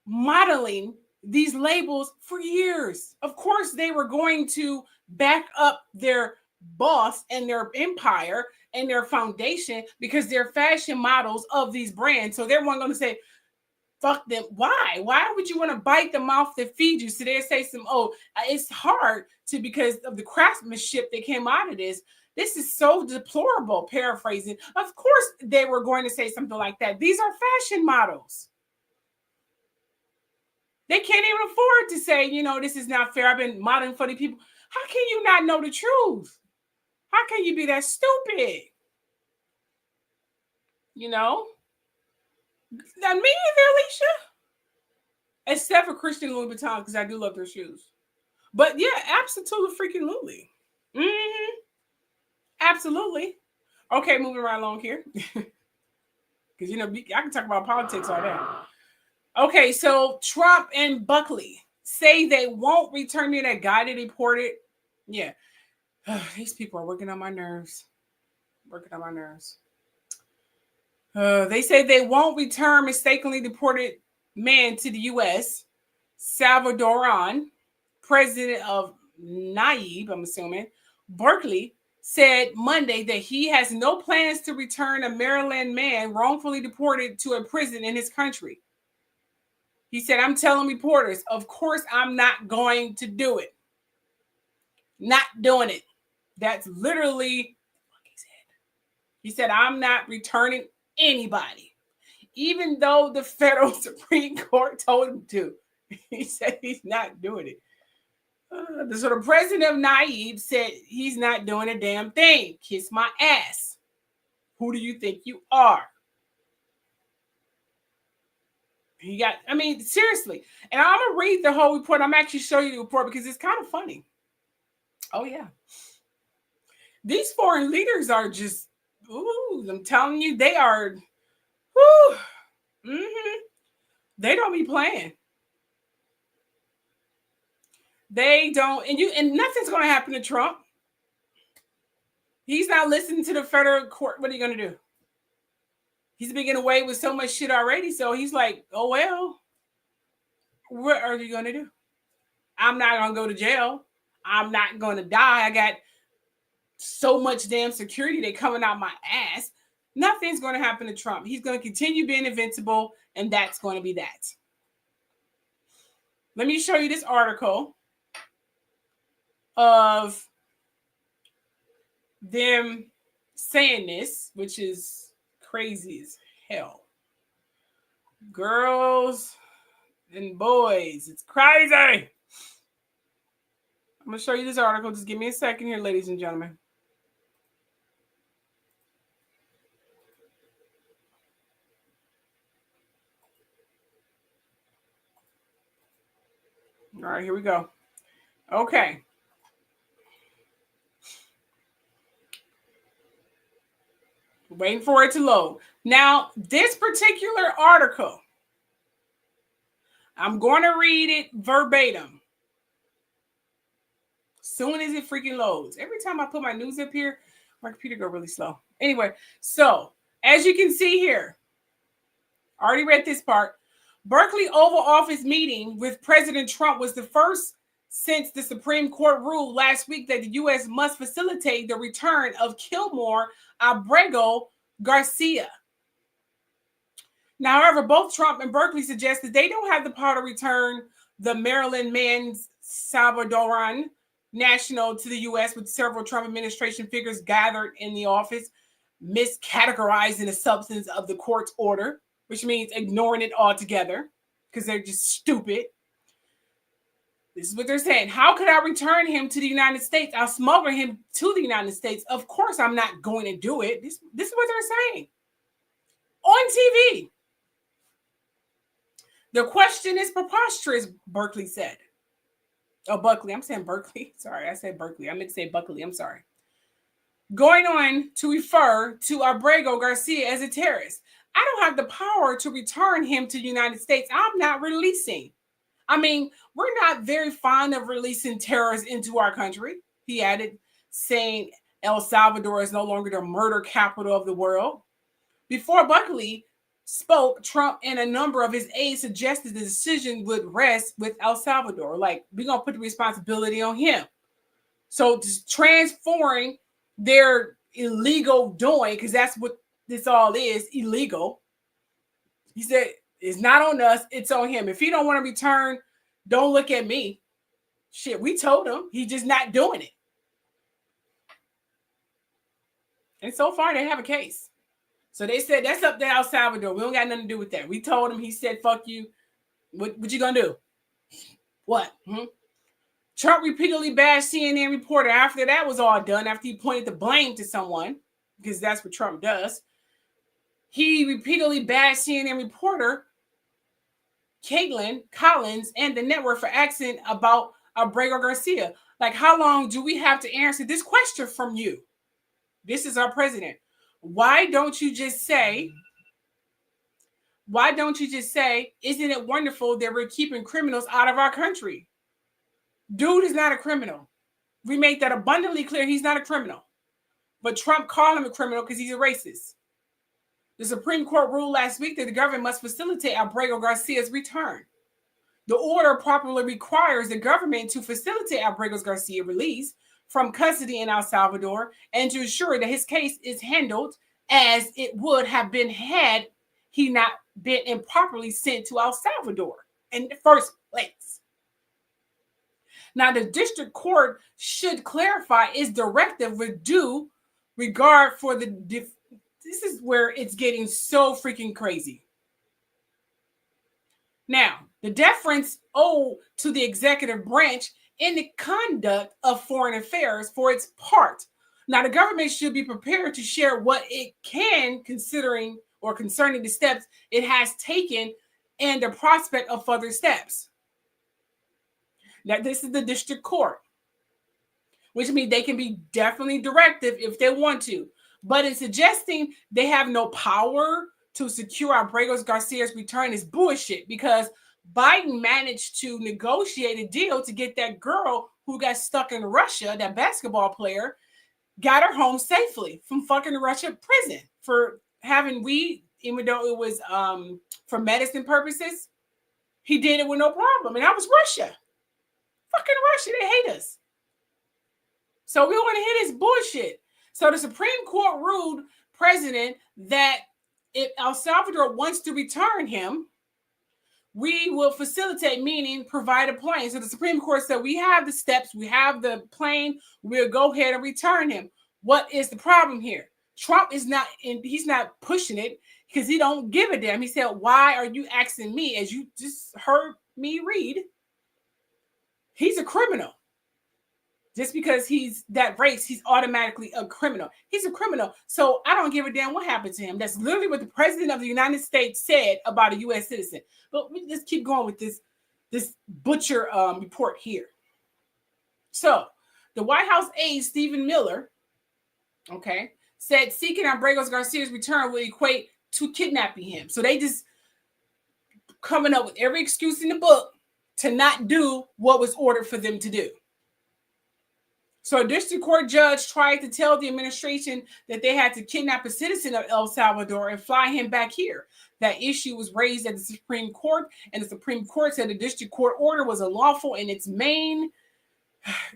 modeling these labels for years. Of course, they were going to back up their boss and their empire and their foundation because they're fashion models of these brands. So they're one going to say, fuck them. Why? Why would you want to bite the mouth that feeds you? So they say it's hard to, because of the craftsmanship that came out of this. This is so deplorable, paraphrasing. Of course, they were going to say something like that. These are fashion models. They can't even afford to say, this is not fair. I've been modeling for the people. How can you not know the truth? How can you be that stupid? Not me either, Alicia. Except for Christian Louis Vuitton, because I do love their shoes. But yeah, absolutely freaking Lily. Mm-hmm. Absolutely. Okay, moving right along here. Because, I can talk about politics all day. Okay, so Trump and Buckele say they won't return me that guy that deported. Yeah. These people are working on my nerves. They say they won't return mistakenly deported man to the U.S. Salvadoran president of Naive, I'm assuming, Buckele, said Monday that he has no plans to return a Maryland man wrongfully deported to a prison in his country. He said, I'm telling reporters, of course I'm not going to do it. Not doing it. That's literally what he said. He said, I'm not returning anybody, even though the federal Supreme Court told him to. He said he's not doing it. So the president of Naive said he's not doing a damn thing. Kiss my ass. Who do you think you are? Seriously. And I'm going to read the whole report. I'm actually showing you the report because it's kind of funny. Oh, yeah. These foreign leaders are just, I'm telling you, they are, they don't be playing. They don't, and nothing's going to happen to Trump. He's not listening to the federal court. What are you going to do? He's been getting away with so much shit already. So he's like, oh, well, what are you going to do? I'm not going to go to jail. I'm not going to die. I got so much damn security they coming out my ass. Nothing's going to happen to Trump. He's going to continue being invincible, and that's going to be that. Let me show you this article of them saying this, which is crazy as hell. Girls and boys, it's crazy. I'm going to show you this article. Just give me a second here, ladies and gentlemen. All right, here we go. Okay. Waiting for it to load. Now, this particular article, I'm going to read it verbatim. Soon as it freaking loads. Every time I put my news up here, my computer goes really slow. Anyway, so as you can see here, I already read this part. Buckele Oval Office meeting with President Trump was the first since the Supreme Court ruled last week that the U.S. must facilitate the return of Kilmore Abrego Garcia. Now, however, both Trump and Buckele suggested they don't have the power to return the Maryland man's Salvadoran national to the U.S., with several Trump administration figures gathered in the office, miscategorizing the substance of the court's order, which means ignoring it altogether because they're just stupid. This is what they're saying. How could I return him to the United States? I'll smuggle him to the United States. Of course, I'm not going to do it. This is what they're saying on TV. The question is preposterous, Buckele said. Oh, Buckele. I'm saying Buckele. Sorry, I said Buckele. I meant to say Buckele. I'm sorry. Going on to refer to Abrego Garcia as a terrorist. I don't have the power to return him to the United States. I'm not releasing. I mean, we're not very fond of releasing terrorists into our country, he added, saying El Salvador is no longer the murder capital of the world. Before Buckele spoke, Trump and a number of his aides suggested the decision would rest with El Salvador. Like, we're going to put the responsibility on him. So just transferring their illegal doing, because that's what this all is, illegal. He said, it's not on us, it's on him. If he don't want to return, don't look at me. Shit, we told him. He's just not doing it. And so far, they have a case. So they said, that's up to El Salvador. We don't got nothing to do with that. We told him, he said, fuck you. What you gonna do? What? Trump repeatedly bashed CNN reporter after that was all done, after he pointed the blame to someone, because that's what Trump does. He repeatedly bashed CNN reporter Caitlin Collins and the network for asking about Abrego Garcia. Like, how long do we have to answer this question from you? This is our president. Why don't you just say, isn't it wonderful that we're keeping criminals out of our country? Dude is not a criminal. We made that abundantly clear. He's not a criminal. But Trump called him a criminal because he's a racist. The Supreme Court ruled last week that the government must facilitate Abrego Garcia's return. The order properly requires the government to facilitate Abrego Garcia's release from custody in El Salvador and to ensure that his case is handled as it would have been had he not been improperly sent to El Salvador in the first place. Now, the district court should clarify its directive with due regard for the this is where it's getting so freaking crazy. Now, the deference owed to the executive branch in the conduct of foreign affairs for its part. Now, the government should be prepared to share what it can concerning the steps it has taken and the prospect of further steps. Now, this is the district court, which means they can be definitely directive if they want to. But in suggesting they have no power to secure Abrego Garcia's return is bullshit, because Biden managed to negotiate a deal to get that girl who got stuck in Russia, that basketball player, got her home safely from fucking Russia prison for having weed, even though it was for medicine purposes. He did it with no problem. And that was Russia. Fucking Russia, they hate us. So we want to hear this bullshit. So the Supreme Court ruled president that if El Salvador wants to return him, we will facilitate, meaning provide a plane. So the Supreme Court said, we have the steps, we have the plane, we'll go ahead and return him. What is the problem here? Trump is not, he's not pushing it because he don't give a damn. He said, why are you asking me? As you just heard me read, he's a criminal. Just because he's that race, he's automatically a criminal. He's a criminal. So I don't give a damn what happened to him. That's literally what the president of the United States said about a U.S. citizen. But we just keep going with this butcher report here. So the White House aide, Stephen Miller, said seeking Abrego Garcia's return will equate to kidnapping him. So they just coming up with every excuse in the book to not do what was ordered for them to do. So a district court judge tried to tell the administration that they had to kidnap a citizen of El Salvador and fly him back here. That issue was raised at the Supreme Court, and the Supreme Court said the district court order was unlawful and its main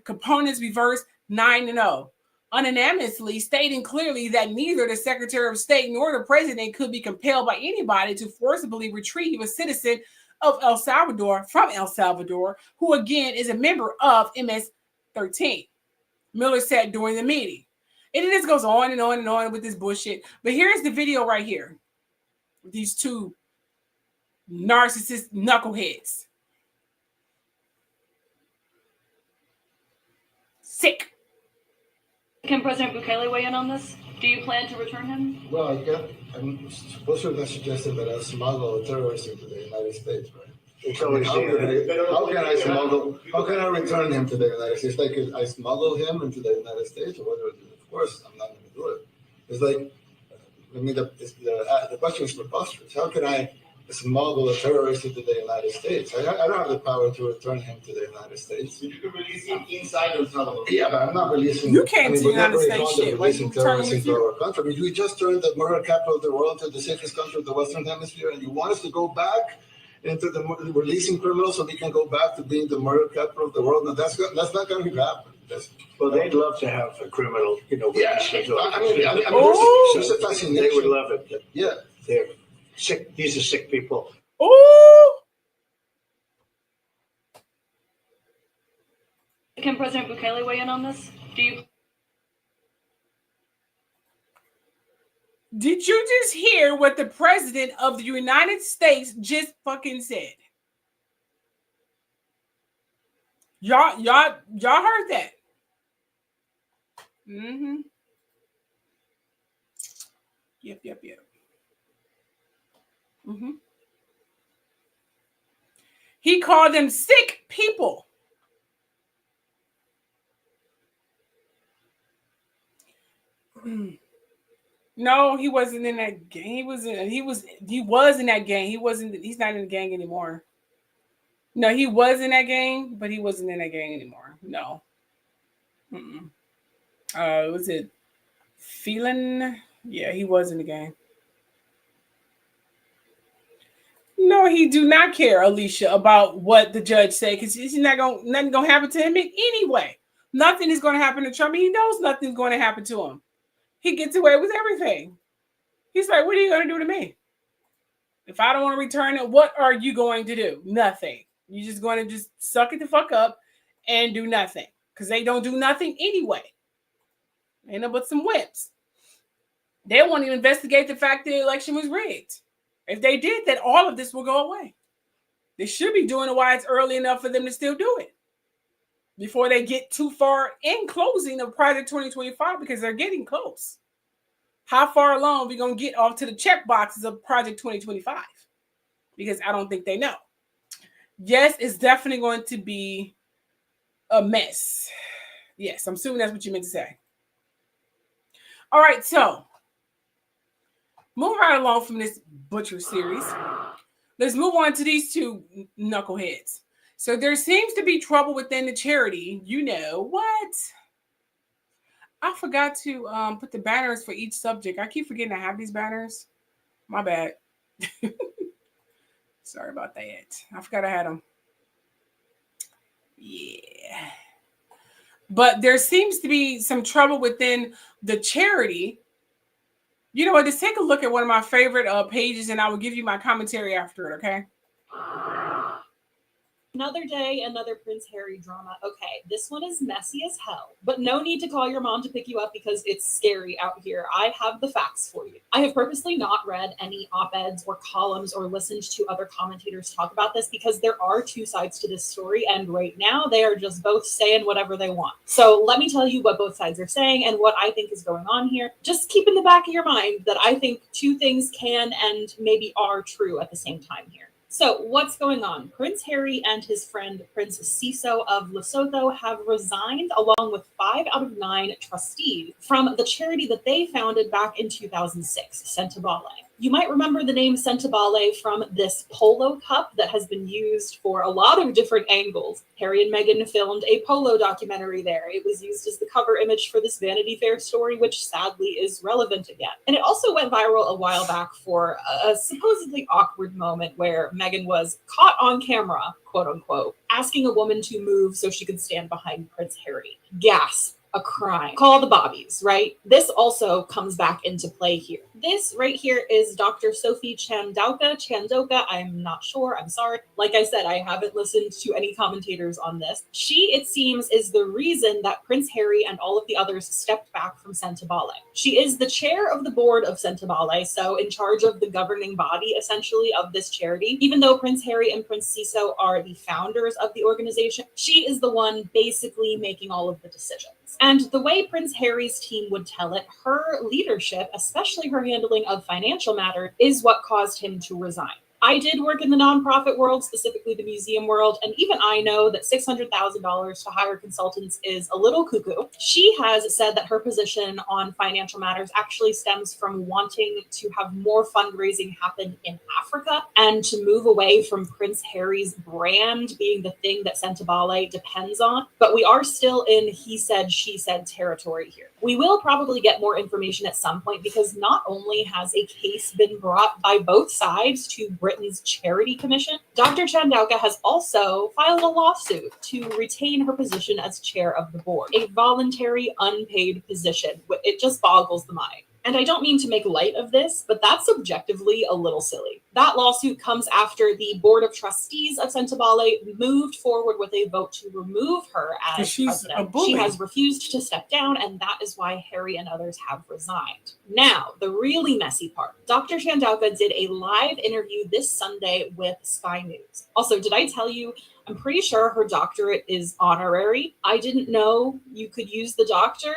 components reversed 9-0, unanimously stating clearly that neither the Secretary of State nor the president could be compelled by anybody to forcibly retrieve a citizen of El Salvador from El Salvador, who again is a member of MS-13. Miller said during the meeting. And it just goes on and on and on with this bullshit. But here's the video right here. These two narcissist knuckleheads. Sick. Can President Buckele weigh in on this? Do you plan to return him? Well, I'm supposed to have suggested that I smuggle terrorists into the United States, right? So how can I return him to the United States? Like, I smuggle him into the United States, or whether, of course, I'm not going to do it. It's like, I mean, the question is preposterous. How can I smuggle a terrorist into the United States? I don't have the power to return him to the United States. You can release him inside El Salvador. Yeah, but I'm not releasing. You can't to the United States shit. Releasing terrorists into our country. We just turned the murder capital of the world to the safest country of the Western Hemisphere, and you want us to go back into the releasing criminals so we can go back to being the murder capital of the world? No, that's not going to happen. Well, they'd love to have a criminal, Yeah, I mean, there's a fascination. They would love it. Yeah, They're sick. These are sick people. Ooh. Can President Buckele weigh in on this? Did you just hear what the president of the United States just fucking said? Y'all heard that? Mm-hmm. Yep. Mm-hmm. He called them sick people. No, he wasn't in that gang. He was in that gang. He's not in the gang anymore. No, he was in that gang, but he wasn't in that gang anymore. No. Was it Phelan? Yeah, he was in the gang. No, he do not care, Alicia, about what the judge said, because he's nothing gonna happen to him anyway. Nothing is gonna happen to Trump. He knows nothing's gonna happen to him. He gets away with everything. He's like, what are you gonna do to me? If I don't want to return it, what are you going to do? Nothing. You're just going to just suck it the fuck up and do nothing, because they don't do nothing anyway. Ain't no but some wimps. They won't even investigate the fact that the election was rigged. If they did that, all of this will go away. They should be doing it while it's early enough for them to still do it before they get too far in closing of Project 2025, because they're getting close. How far along are we going to get off to the check boxes of Project 2025? Because I don't think they know. Yes, it's definitely going to be a mess. Yes, I'm assuming that's what you meant to say. All right, so moving right along from this butcher series, let's move on to these two knuckleheads. So there seems to be trouble within the charity. You know what? I forgot to put the banners for each subject. I keep forgetting to have these banners. My bad. Sorry about that. I forgot I had them. Yeah. But there seems to be some trouble within the charity. You know what? Just take a look at one of my favorite pages and I will give you my commentary after it, okay? Another day, another Prince Harry drama. Okay, this one is messy as hell, but no need to call your mom to pick you up because it's scary out here. I have the facts for you. I have purposely not read any op-eds or columns or listened to other commentators talk about this because there are two sides to this story, and right now they are just both saying whatever they want. So let me tell you what both sides are saying and what I think is going on here. Just keep in the back of your mind that I think two things can and maybe are true at the same time here. So what's going on? Prince Harry and his friend Prince Siso of Lesotho have resigned along with 5 out of 9 trustees from the charity that they founded back in 2006, Sentabale. You might remember the name Sentabale from this polo cup that has been used for a lot of different angles. Harry and Meghan filmed a polo documentary there. It was used as the cover image for this Vanity Fair story, which sadly is relevant again. And it also went viral a while back for a supposedly awkward moment where Meghan was caught on camera, quote unquote, asking a woman to move so she could stand behind Prince Harry. Gasp. A crime. Call the bobbies, right? This also comes back into play here. This right here is Dr. Sophie Chandoka, I'm not sure, I'm sorry. Like I said, I haven't listened to any commentators on this. She, it seems, is the reason that Prince Harry and all of the others stepped back from Sentabale. She is the chair of the board of Sentabale, so in charge of the governing body, essentially, of this charity. Even though Prince Harry and Prince Siso are the founders of the organization, she is the one basically making all of the decisions. And the way Prince Harry's team would tell it, her leadership, especially her handling of financial matters, is what caused him to resign. I did work in the nonprofit world, specifically the museum world, and even I know that $600,000 to hire consultants is a little cuckoo. She has said that her position on financial matters actually stems from wanting to have more fundraising happen in Africa and to move away from Prince Harry's brand being the thing that Sentabale depends on. But we are still in he said, she said territory here. We will probably get more information at some point because not only has a case been brought by both sides to Britain's Charity Commission, Dr. Chandoka has also filed a lawsuit to retain her position as chair of the board, a voluntary unpaid position. It just boggles the mind. And I don't mean to make light of this, but that's objectively a little silly. That lawsuit comes after the board of trustees of Sentabale moved forward with a vote to remove her as president. She has refused to step down, and that is why Harry and others have resigned. Now, the really messy part. Dr. Chandoka did a live interview this Sunday with Sky News. Also, did I tell you, I'm pretty sure her doctorate is honorary. I didn't know you could use the doctor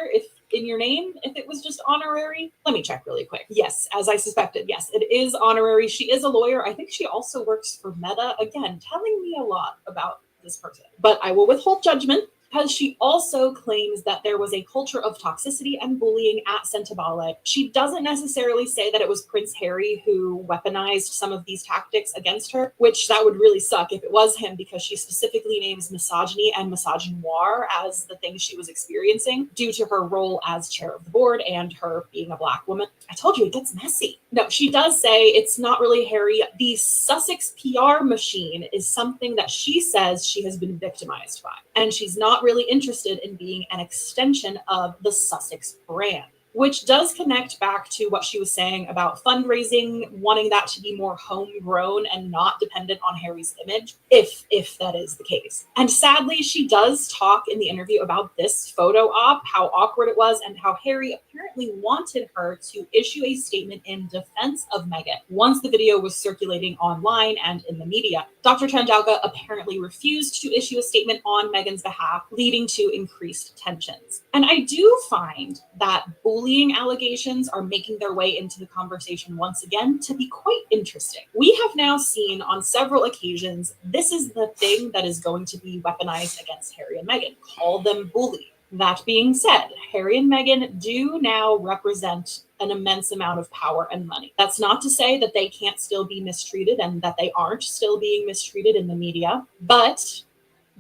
in your name if it was just honorary. Let me check really quick. Yes, as I suspected, yes, it is honorary. She is a lawyer. I think she also works for Meta. Again, telling me a lot about this person. But I will withhold judgment because she also claims that there was a culture of toxicity and bullying at Sentabale. She doesn't necessarily say that it was Prince Harry who weaponized some of these tactics against her, which that would really suck if it was him, because she specifically names misogyny and misogynoir as the things she was experiencing due to her role as chair of the board and her being a Black woman. I told you, it gets messy. No, she does say it's not really Harry. The Sussex PR machine is something that she says she has been victimized by, and she's not really interested in being an extension of the Sussex brand, which does connect back to what she was saying about fundraising, wanting that to be more homegrown and not dependent on Harry's image, if that is the case. And sadly, she does talk in the interview about this photo op, how awkward it was, and how Harry apparently wanted her to issue a statement in defense of Meghan once the video was circulating online and in the media. Dr. Chandoka apparently refused to issue a statement on Meghan's behalf, leading to increased tensions. And I do find that bullying allegations are making their way into the conversation once again to be quite interesting. We have now seen on several occasions, this is the thing that is going to be weaponized against Harry and Meghan. Call them bullying. That being said, Harry and Meghan do now represent an immense amount of power and money. That's not to say that they can't still be mistreated and that they aren't still being mistreated in the media, but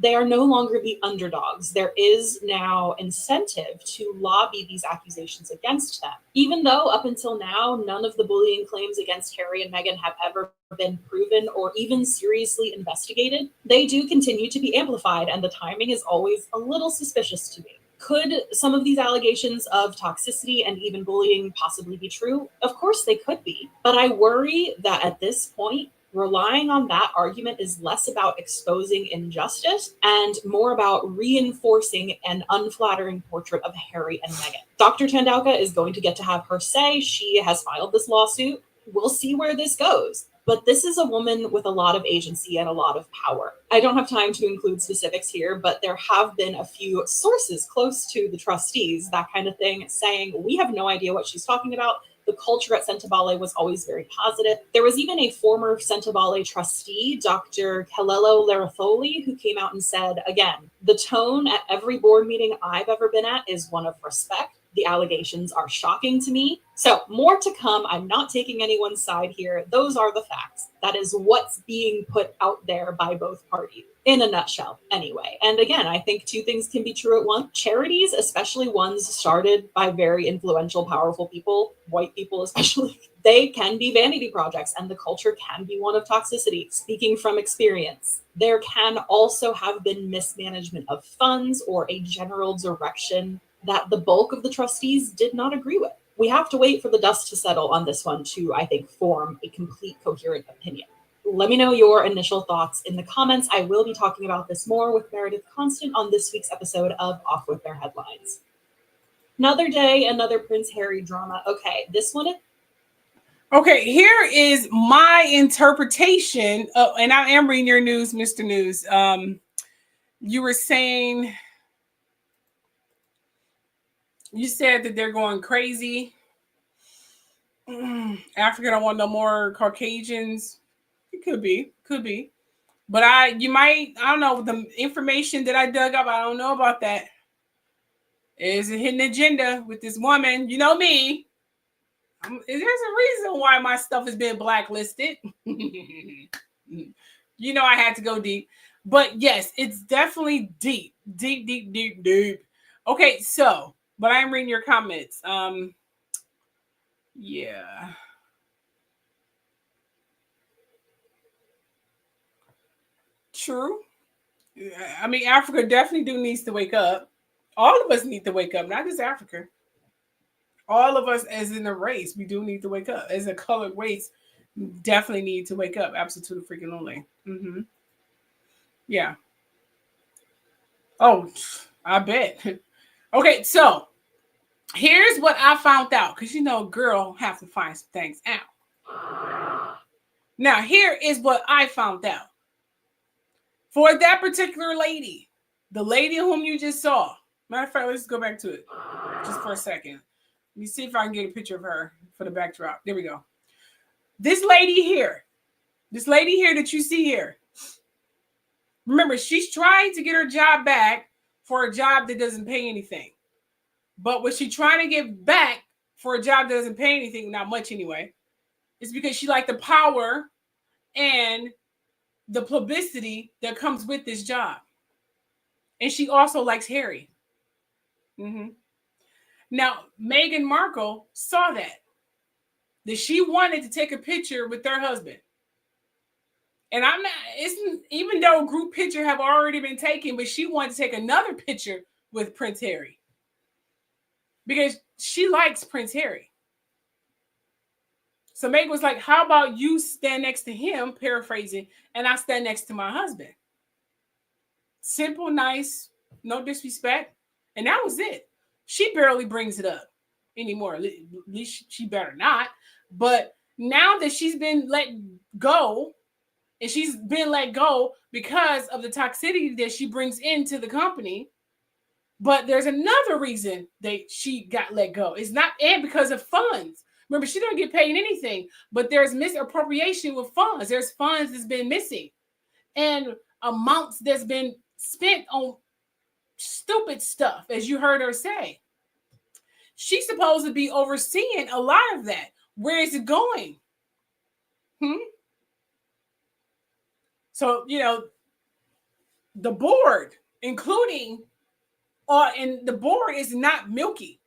They are no longer the underdogs. There is now incentive to lobby these accusations against them. Even though up until now, none of the bullying claims against Harry and Meghan have ever been proven or even seriously investigated, they do continue to be amplified, and the timing is always a little suspicious to me. Could some of these allegations of toxicity and even bullying possibly be true? Of course they could be, but I worry that at this point, relying on that argument is less about exposing injustice and more about reinforcing an unflattering portrait of Harry and Meghan. Dr. Tandauka is going to get to have her say. She has filed this lawsuit. We'll see where this goes. But this is a woman with a lot of agency and a lot of power. I don't have time to include specifics here, but there have been a few sources close to the trustees, that kind of thing, saying, we have no idea what she's talking about. The culture at Sentebale was always very positive. There was even a former Sentebale trustee, Dr. Kelelo Leratholi, who came out and said, again, the tone at every board meeting I've ever been at is one of respect. The allegations are shocking to me. So more to come. I'm not taking anyone's side here. Those are the facts. That is what's being put out there by both parties. In a nutshell, anyway. And again, I think two things can be true at once. Charities, especially ones started by very influential, powerful people, white people especially, they can be vanity projects, and the culture can be one of toxicity. Speaking from experience, there can also have been mismanagement of funds or a general direction that the bulk of the trustees did not agree with. We have to wait for the dust to settle on this one to, I think, form a complete coherent opinion. Let me know your initial thoughts in the comments. I will be talking about this more with Meredith Constant on this week's episode of Off With Their Headlines. Another day, another Prince Harry drama. Okay, this one is... Okay, here is my interpretation. And I am reading your news, Mr. News. You were saying... You said that they're going crazy. Africa don't want no more Caucasians. It could be. But I don't know, the information that I dug up, I don't know about that. There's a hidden agenda with this woman. You know me. There's a reason why my stuff has been blacklisted. You know I had to go deep. But yes, it's definitely deep. Deep. Okay, so... But I'm reading your comments. Yeah. True. I mean, Africa definitely needs to wake up. All of us need to wake up, not just Africa. All of us as in a race, we do need to wake up. As a colored race, definitely need to wake up. Absolutely freaking lonely. Mm-hmm. Yeah. Oh, I bet. Okay, so here's what I found out, because you know, girl have to find some things out. Now, here is what I found out. For that particular lady, the lady whom you just saw. Matter of fact, let's go back to it just for a second. Let me see if I can get a picture of her for the backdrop. There we go. This lady here that you see here. Remember, she's trying to get her job back for a job that doesn't pay anything. But what she's trying to get back for a job that doesn't pay anything, not much anyway, is because she liked the power and the publicity that comes with this job. And she also likes Harry. Mm-hmm. Now, Meghan Markle saw that she wanted to take a picture with her husband. And even though a group picture have already been taken, but she wanted to take another picture with Prince Harry. Because she likes Prince Harry. So Meg was like, how about you stand next to him, paraphrasing, and I stand next to my husband. Simple, nice, no disrespect. And that was it. She barely brings it up anymore. At least she better not. But now that she's been let go, and she's been let go because of the toxicity that she brings into the company, but there's another reason that she got let go. It's not and because of funds. Remember, she don't get paid anything, but there's misappropriation with funds. There's funds that's been missing and amounts that's been spent on stupid stuff, as you heard her say. She's supposed to be overseeing a lot of that. Where is it going? So, you know, the board, including, and the board is not milky.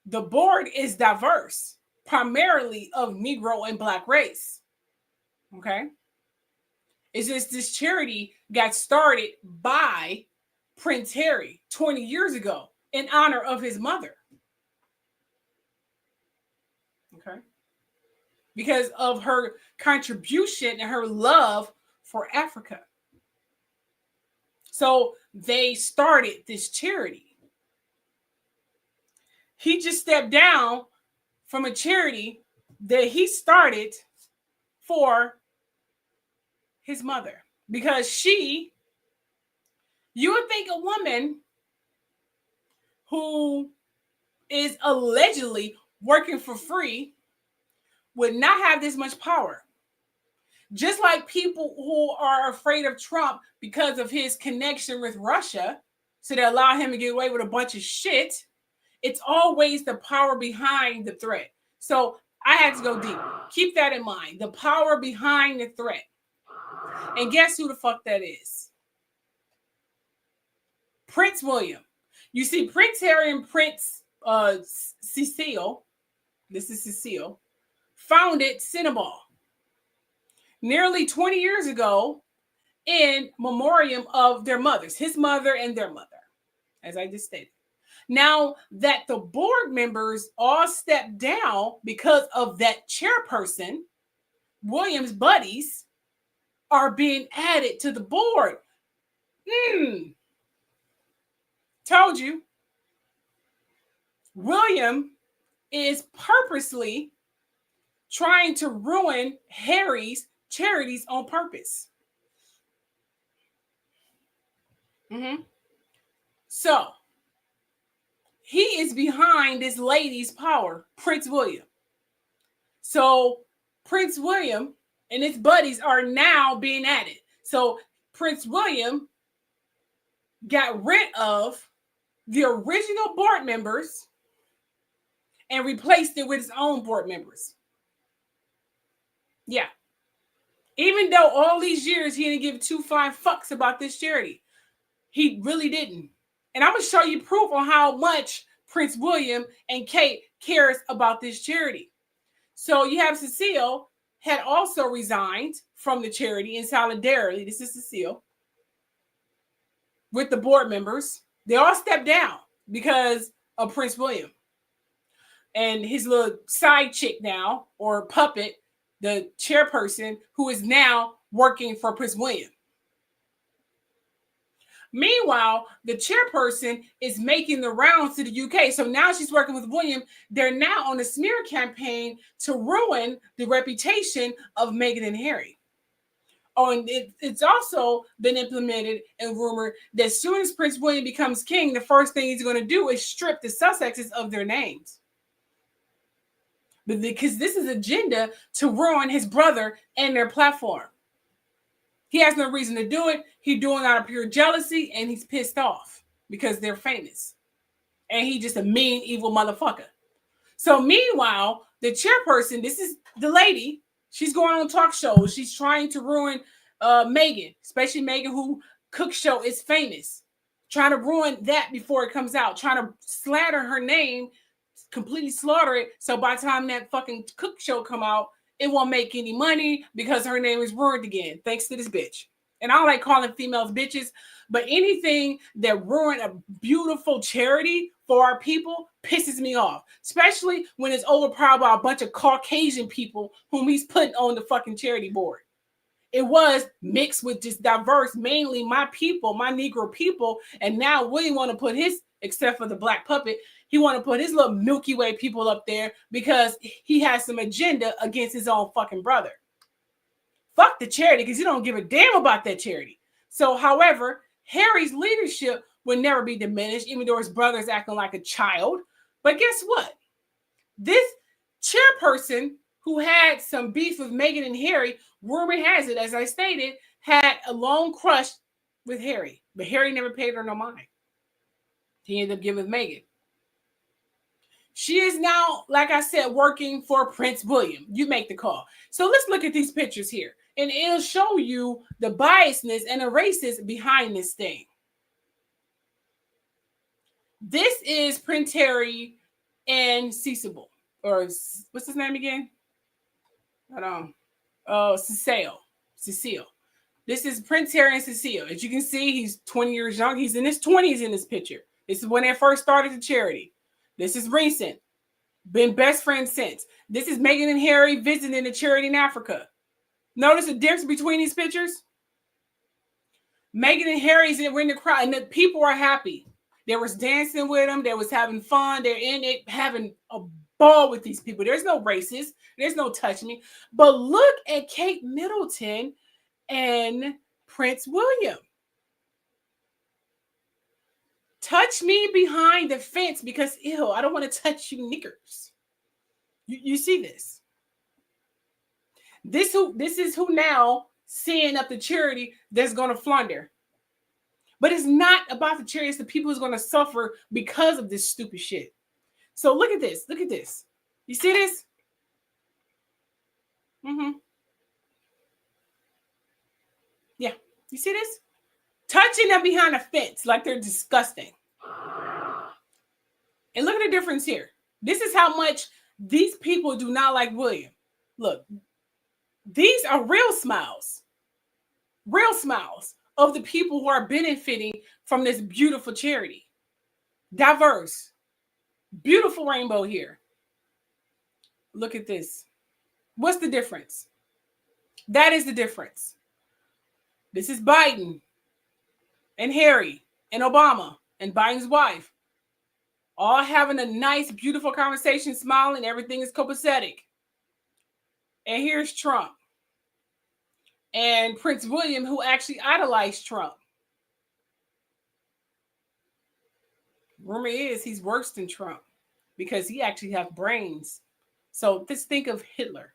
The board is diverse, primarily of Negro and Black race. Okay? It's just this charity got started by Prince Harry 20 years ago in honor of his mother. Okay? Because of her contribution and her love for Africa. So they started this charity. He just stepped down from a charity that he started for his mother. Because you would think a woman who is allegedly working for free would not have this much power. Just like people who are afraid of Trump because of his connection with Russia, so they allow him to get away with a bunch of shit, it's always the power behind the threat. So I had to go deep. Keep that in mind. The power behind the threat. And guess who the fuck that is? Prince William. You see, Prince Harry and Prince Cecile, this is Cecile, founded Cinnabon nearly 20 years ago in memoriam of their mothers, his mother and their mother, as I just stated. Now that the board members all stepped down because of that chairperson, William's buddies are being added to the board. Told you. William is purposely trying to ruin Harry's charities on purpose. So he is behind this lady's power, Prince William. So Prince William and his buddies are now being added. So Prince William got rid of the original board members and replaced it with his own board members. Yeah. Even though all these years he didn't give 2 flying fucks about this charity. He really didn't. And I'm going to show you proof on how much Prince William and Kate cares about this charity. So you have Cecile had also resigned from the charity in solidarity. This is Cecile. With the board members. They all stepped down because of Prince William. And his little side chick now, or puppet, the chairperson, who is now working for Prince William. Meanwhile, the chairperson is making the rounds to the UK. So now she's working with William. They're now on a smear campaign to ruin the reputation of Meghan and Harry. Oh, and it's also been implemented and rumored that as soon as Prince William becomes king, the first thing he's going to do is strip the Sussexes of their names. But because this is agenda to ruin his brother and their platform. He has no reason to do it. He's doing it out of pure jealousy, and he's pissed off because they're famous. And he's just a mean, evil motherfucker. So meanwhile, the chairperson, this is the lady, she's going on talk shows. She's trying to ruin Meghan, especially Meghan, who cook show is famous. Trying to ruin that before it comes out. Trying to slander her name, completely slaughter it. So by the time that fucking cook show come out, it won't make any money because her name is ruined again, thanks to this bitch. And I don't like calling females bitches, but anything that ruin a beautiful charity for our people pisses me off, especially when it's overpowered by a bunch of Caucasian people whom he's putting on the fucking charity board. It was mixed with just diverse, mainly my people, my Negro people, and now William want to put his, except for the black puppet, he want to put his little Milky Way people up there because he has some agenda against his own fucking brother. Fuck the charity because you don't give a damn about that charity. So, however, Harry's leadership will never be diminished, even though his brother is acting like a child. But guess what? This chairperson who had some beef with Meghan and Harry, rumor has it, as I stated, had a long crush with Harry. But Harry never paid her no mind. He ended up giving Meghan. She is now, like I said, working for Prince William. You make the call. So let's look at these pictures here. And it'll show you the biasness and the racist behind this thing. This is Prince Harry and Cecil, or what's his name again? Hold on. Cecile. This is Prince Harry and Cecile. As you can see, he's 20 years young. He's in his 20s in this picture. This is when they first started the charity. This is recent. Been best friends since. This is Meghan and Harry visiting the charity in Africa. Notice the difference between these pictures? Meghan and Harry's were in the crowd, and the people are happy. They was dancing with them. They was having fun. They're in it, having a ball with these people. There's no racist. There's no touching me. But look at Kate Middleton and Prince William. Touch me behind the fence because, ew, I don't want to touch you niggers. You see this? This is who now seeing up the charity that's going to flounder. But it's not about the charity. It's the people who's going to suffer because of this stupid shit. So look at this. Look at this. You see this? Yeah. You see this? Touching them behind a fence like they're disgusting. And look at the difference here. This is how much these people do not like William. Look, these are real smiles of the people who are benefiting from this beautiful charity. Diverse, beautiful rainbow here. Look at this. What's the difference? That is the difference. This is Biden and Harry and Obama and Biden's wife, all having a nice, beautiful conversation, smiling. Everything is copacetic. And here's Trump and Prince William, who actually idolized Trump. Rumor is he's worse than Trump because he actually has brains. So just think of Hitler.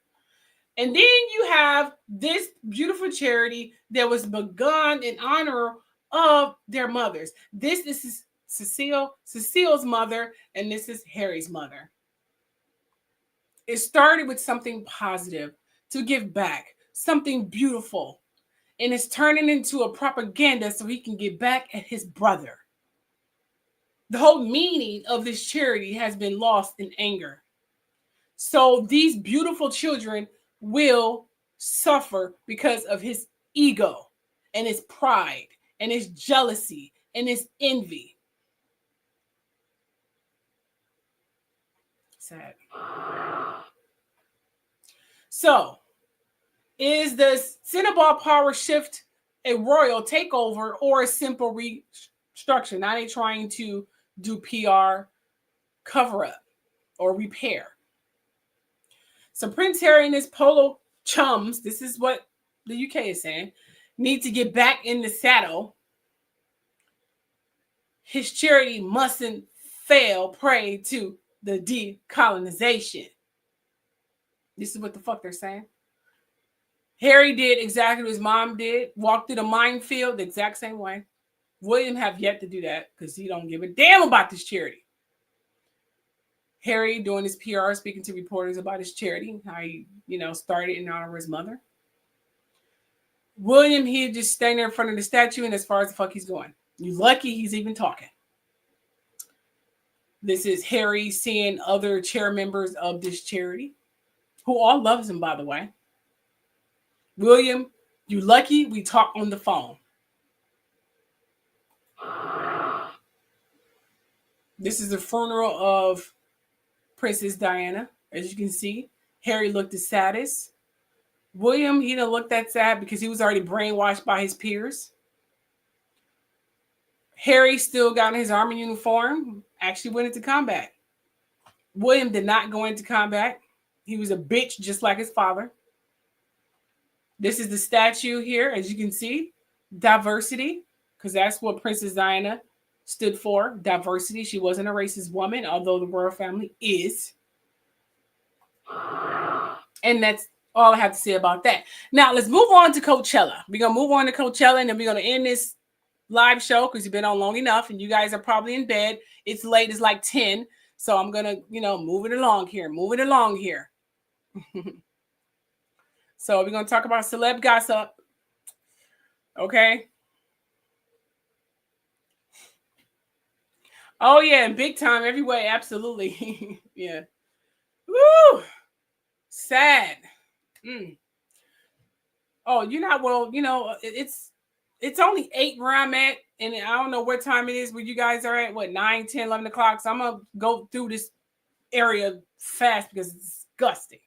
And then you have this beautiful charity that was begun in honor of their mothers. This is Cecile's mother, and this is Harry's mother. It started with something positive to give back, something beautiful, and it's turning into a propaganda so he can get back at his brother. The whole meaning of this charity has been lost in anger. So these beautiful children will suffer because of his ego and his pride and his jealousy and his envy. Sad. So, is the Cinnabon power shift a royal takeover or a simple restructure? Now they're trying to do PR cover up or repair. So Prince Harry and his polo chums, this is what the UK is saying, need to get back in the saddle. His charity mustn't fail prey to the decolonization. This is what the fuck they're saying. Harry did exactly what his mom did, walked through the minefield the exact same way. William have yet to do that because he don't give a damn about this charity. Harry doing his PR, speaking to reporters about his charity, how he, started in honor of his mother. William, he just standing there in front of the statue, and as far as the fuck he's going. You're lucky he's even talking. This is Harry seeing other chair members of this charity, who all loves him, by the way. William, you lucky we talk on the phone. This is the funeral of Princess Diana. As you can see, Harry looked the saddest. William, he didn't look that sad because he was already brainwashed by his peers. Harry still got in his army uniform, actually went into combat. William did not go into combat. He was a bitch just like his father. This is the statue here, as you can see, diversity, because that's what Princess Diana stood for, diversity. She wasn't a racist woman, although the royal family is. And that's all I have to say about that. Now, let's move on to Coachella. We're going to move on to Coachella, and then we're going to end this live show because you've been on long enough, and you guys are probably in bed. It's late. It's like 10. So I'm going to, move it along here. So we're gonna talk about celeb gossip. Okay. Oh yeah, big time every way, absolutely. Yeah. Woo! Sad. Oh, you're not well, it's only 8 where I'm at, and I don't know what time it is where you guys are at, what, 9, 10, 11 o'clock. So I'm gonna go through this area fast because it's disgusting.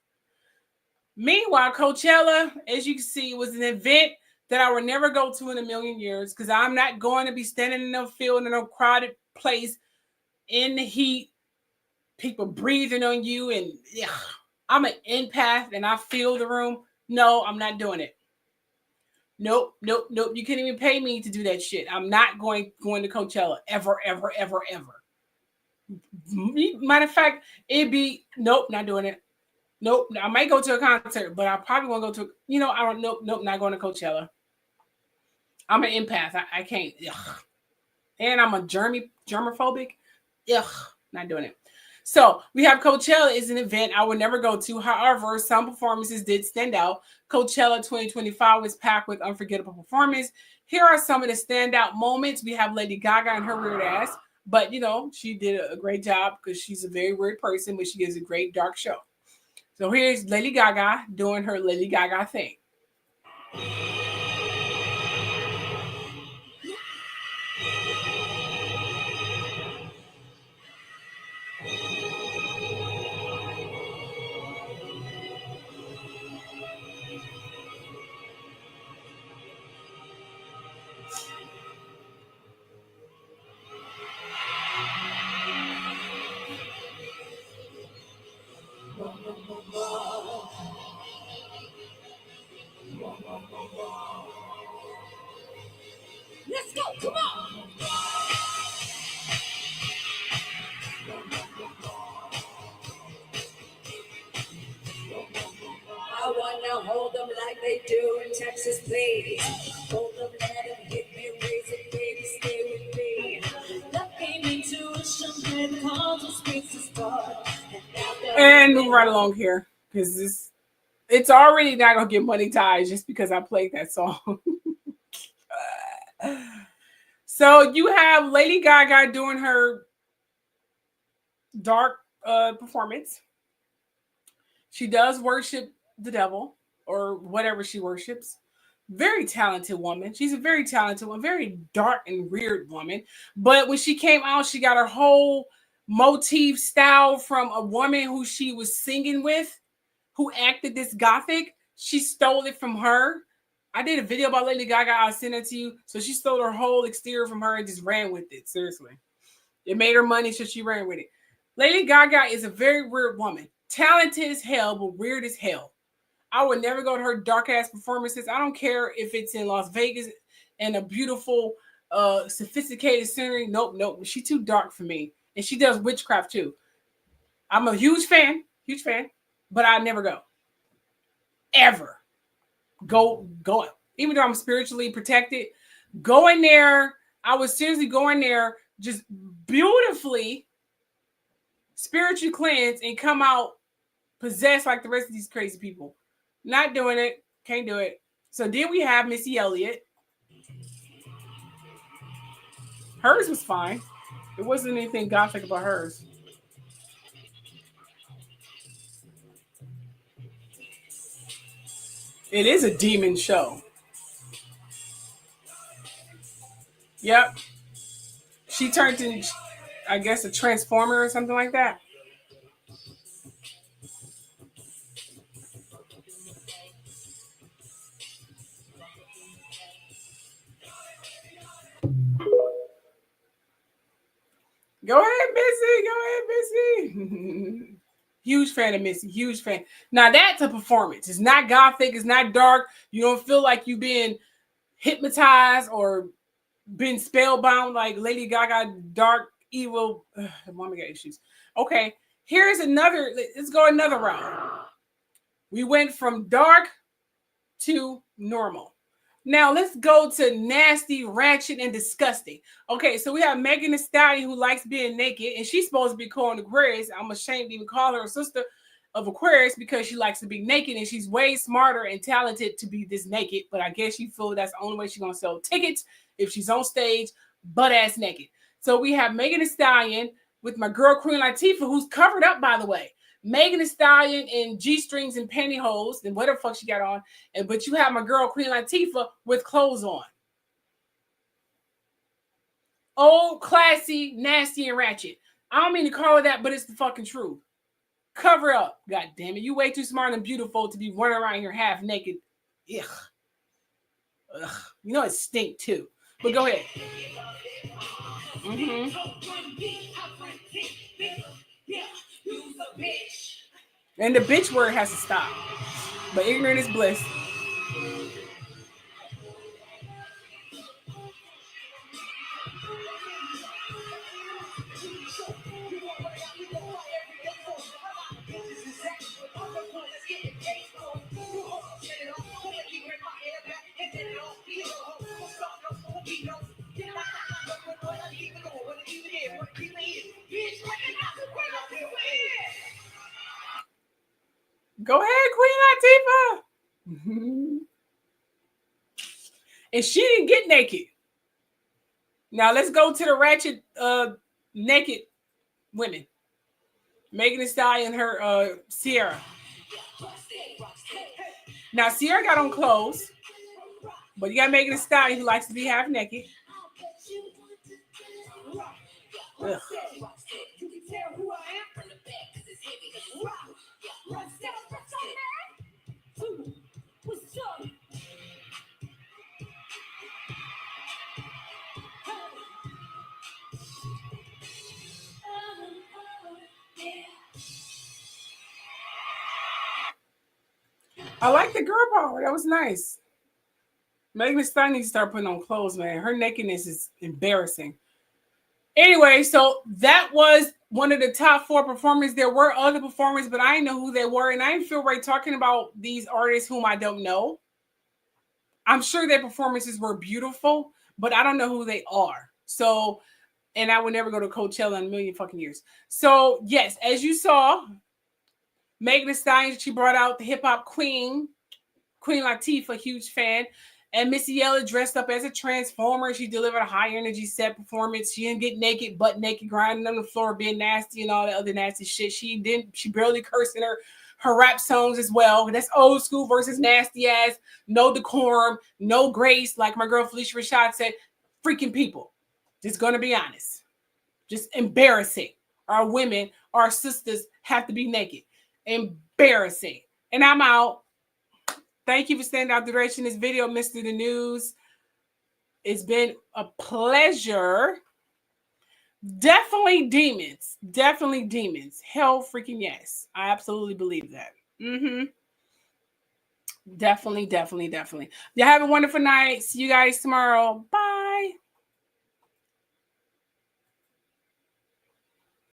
Meanwhile, Coachella, as you can see, was an event that I would never go to in a million years because I'm not going to be standing in no field in no crowded place in the heat, people breathing on you, and I'm an empath and I feel the room. No, I'm not doing it. Nope. You can't even pay me to do that shit. I'm not going to Coachella ever. Matter of fact, it'd be nope, not doing it. Nope, I might go to a concert, but I probably won't go to. I don't. Nope, not going to Coachella. I'm an empath. I can't. Ugh. And I'm a germophobic. Ugh, not doing it. So we have Coachella is an event I would never go to. However, some performances did stand out. Coachella 2025 was packed with unforgettable performances. Here are some of the standout moments. We have Lady Gaga and her weird ass, but she did a great job because she's a very weird person, but she gives a great dark show. So here's Lady Gaga doing her Lady Gaga thing. Let's go, come on! I wanna hold them like they do in Texas, please. Hold them, let them hit me, raise it, baby, stay with me. Love came intuition when called speaks to start. And move right along here because it's already not gonna get money ties just because I played that song. So you have Lady Gaga doing her dark performance. She does worship the devil or whatever she worships. Very talented woman. She's a very talented one, very dark and weird woman. But when she came out, she got her whole motif style from a woman who she was singing with, who acted this gothic. She stole it from her. I did a video about Lady Gaga. I'll send it to you. So she stole her whole exterior from her and just ran with it. Seriously. It made her money, so she ran with it. Lady Gaga is a very weird woman. Talented as hell, but weird as hell. I would never go to her dark-ass performances. I don't care if it's in Las Vegas and a beautiful, sophisticated scenery. Nope. She's too dark for me. And she does witchcraft, too. I'm a huge fan, but I never go. Ever. Go. Even though I'm spiritually protected, go in there. I would seriously go in there just beautifully spiritually cleanse and come out possessed like the rest of these crazy people. Not doing it. Can't do it. So then we have Missy Elliott. Hers was fine. There wasn't anything gothic about hers. It is a demon show. Yep. She turned into, I guess, a transformer or something like that. Go ahead, Missy. Huge fan of Missy. Huge fan. Now that's a performance. It's not gothic. It's not dark. You don't feel like you've been hypnotized or been spellbound like Lady Gaga, dark, evil. Mama got issues. Okay, here's another. Let's go another round. We went from dark to normal. Now let's go to nasty, ratchet, and disgusting. Okay, so we have Megan Thee Stallion who likes being naked, and she's supposed to be called Aquarius. I'm ashamed to even call her a sister. of Aquarius because she likes to be naked and she's way smarter and talented to be this naked. But I guess she feels that's the only way she's going to sell tickets if she's on stage butt ass naked. So we have Megan Thee Stallion with my girl Queen Latifah, who's covered up, by the way. Megan Thee Stallion in G-strings and pantyhose and whatever the fuck she got on. But you have my girl Queen Latifah with clothes on. Old, classy, nasty, and ratchet. I don't mean to call it that, but it's the fucking truth. Cover up. God damn it. You way too smart and beautiful to be running around here half naked. Ugh. Ugh. You know it stink too. But go ahead. Mm-hmm. And the bitch word has to stop. But ignorant is bliss. Go ahead, Queen Latifah. And she didn't get naked. Now let's go to the ratchet naked women. Megan Thee Stallion and her Sierra. Now Sierra got on clothes, but you got Megan Thee Stallion who likes to be half naked. Ugh. I like the girl power. That was nice. Megan Thee Stallion needs to start putting on clothes, man. Her nakedness is embarrassing. Anyway, so that was one of the top 4 performers. There were other performers, but I didn't know who they were. And I didn't feel right talking about these artists whom I don't know. I'm sure their performances were beautiful, but I don't know who they are. So, and I would never go to Coachella in a million fucking years. So, yes, as you saw, Megan Thee Stallion, she brought out the hip-hop queen, Queen Latifah, huge fan. And Missy Elliott dressed up as a transformer. She delivered a high-energy set performance. She didn't get naked, butt naked, grinding on the floor, being nasty and all that other nasty shit. She barely cursed in her rap songs as well. That's old school versus nasty ass. No decorum, no grace. Like my girl Felicia Rashad said, freaking people. Just going to be honest. Just embarrassing. Our women, our sisters have to be naked. Embarrassing. And I'm out. Thank you for standing out the direction this video, Mr. The News. It's been a pleasure. Definitely demons. Definitely demons. Hell freaking yes. I absolutely believe that. Definitely. Y'all have a wonderful night. See you guys tomorrow. Bye.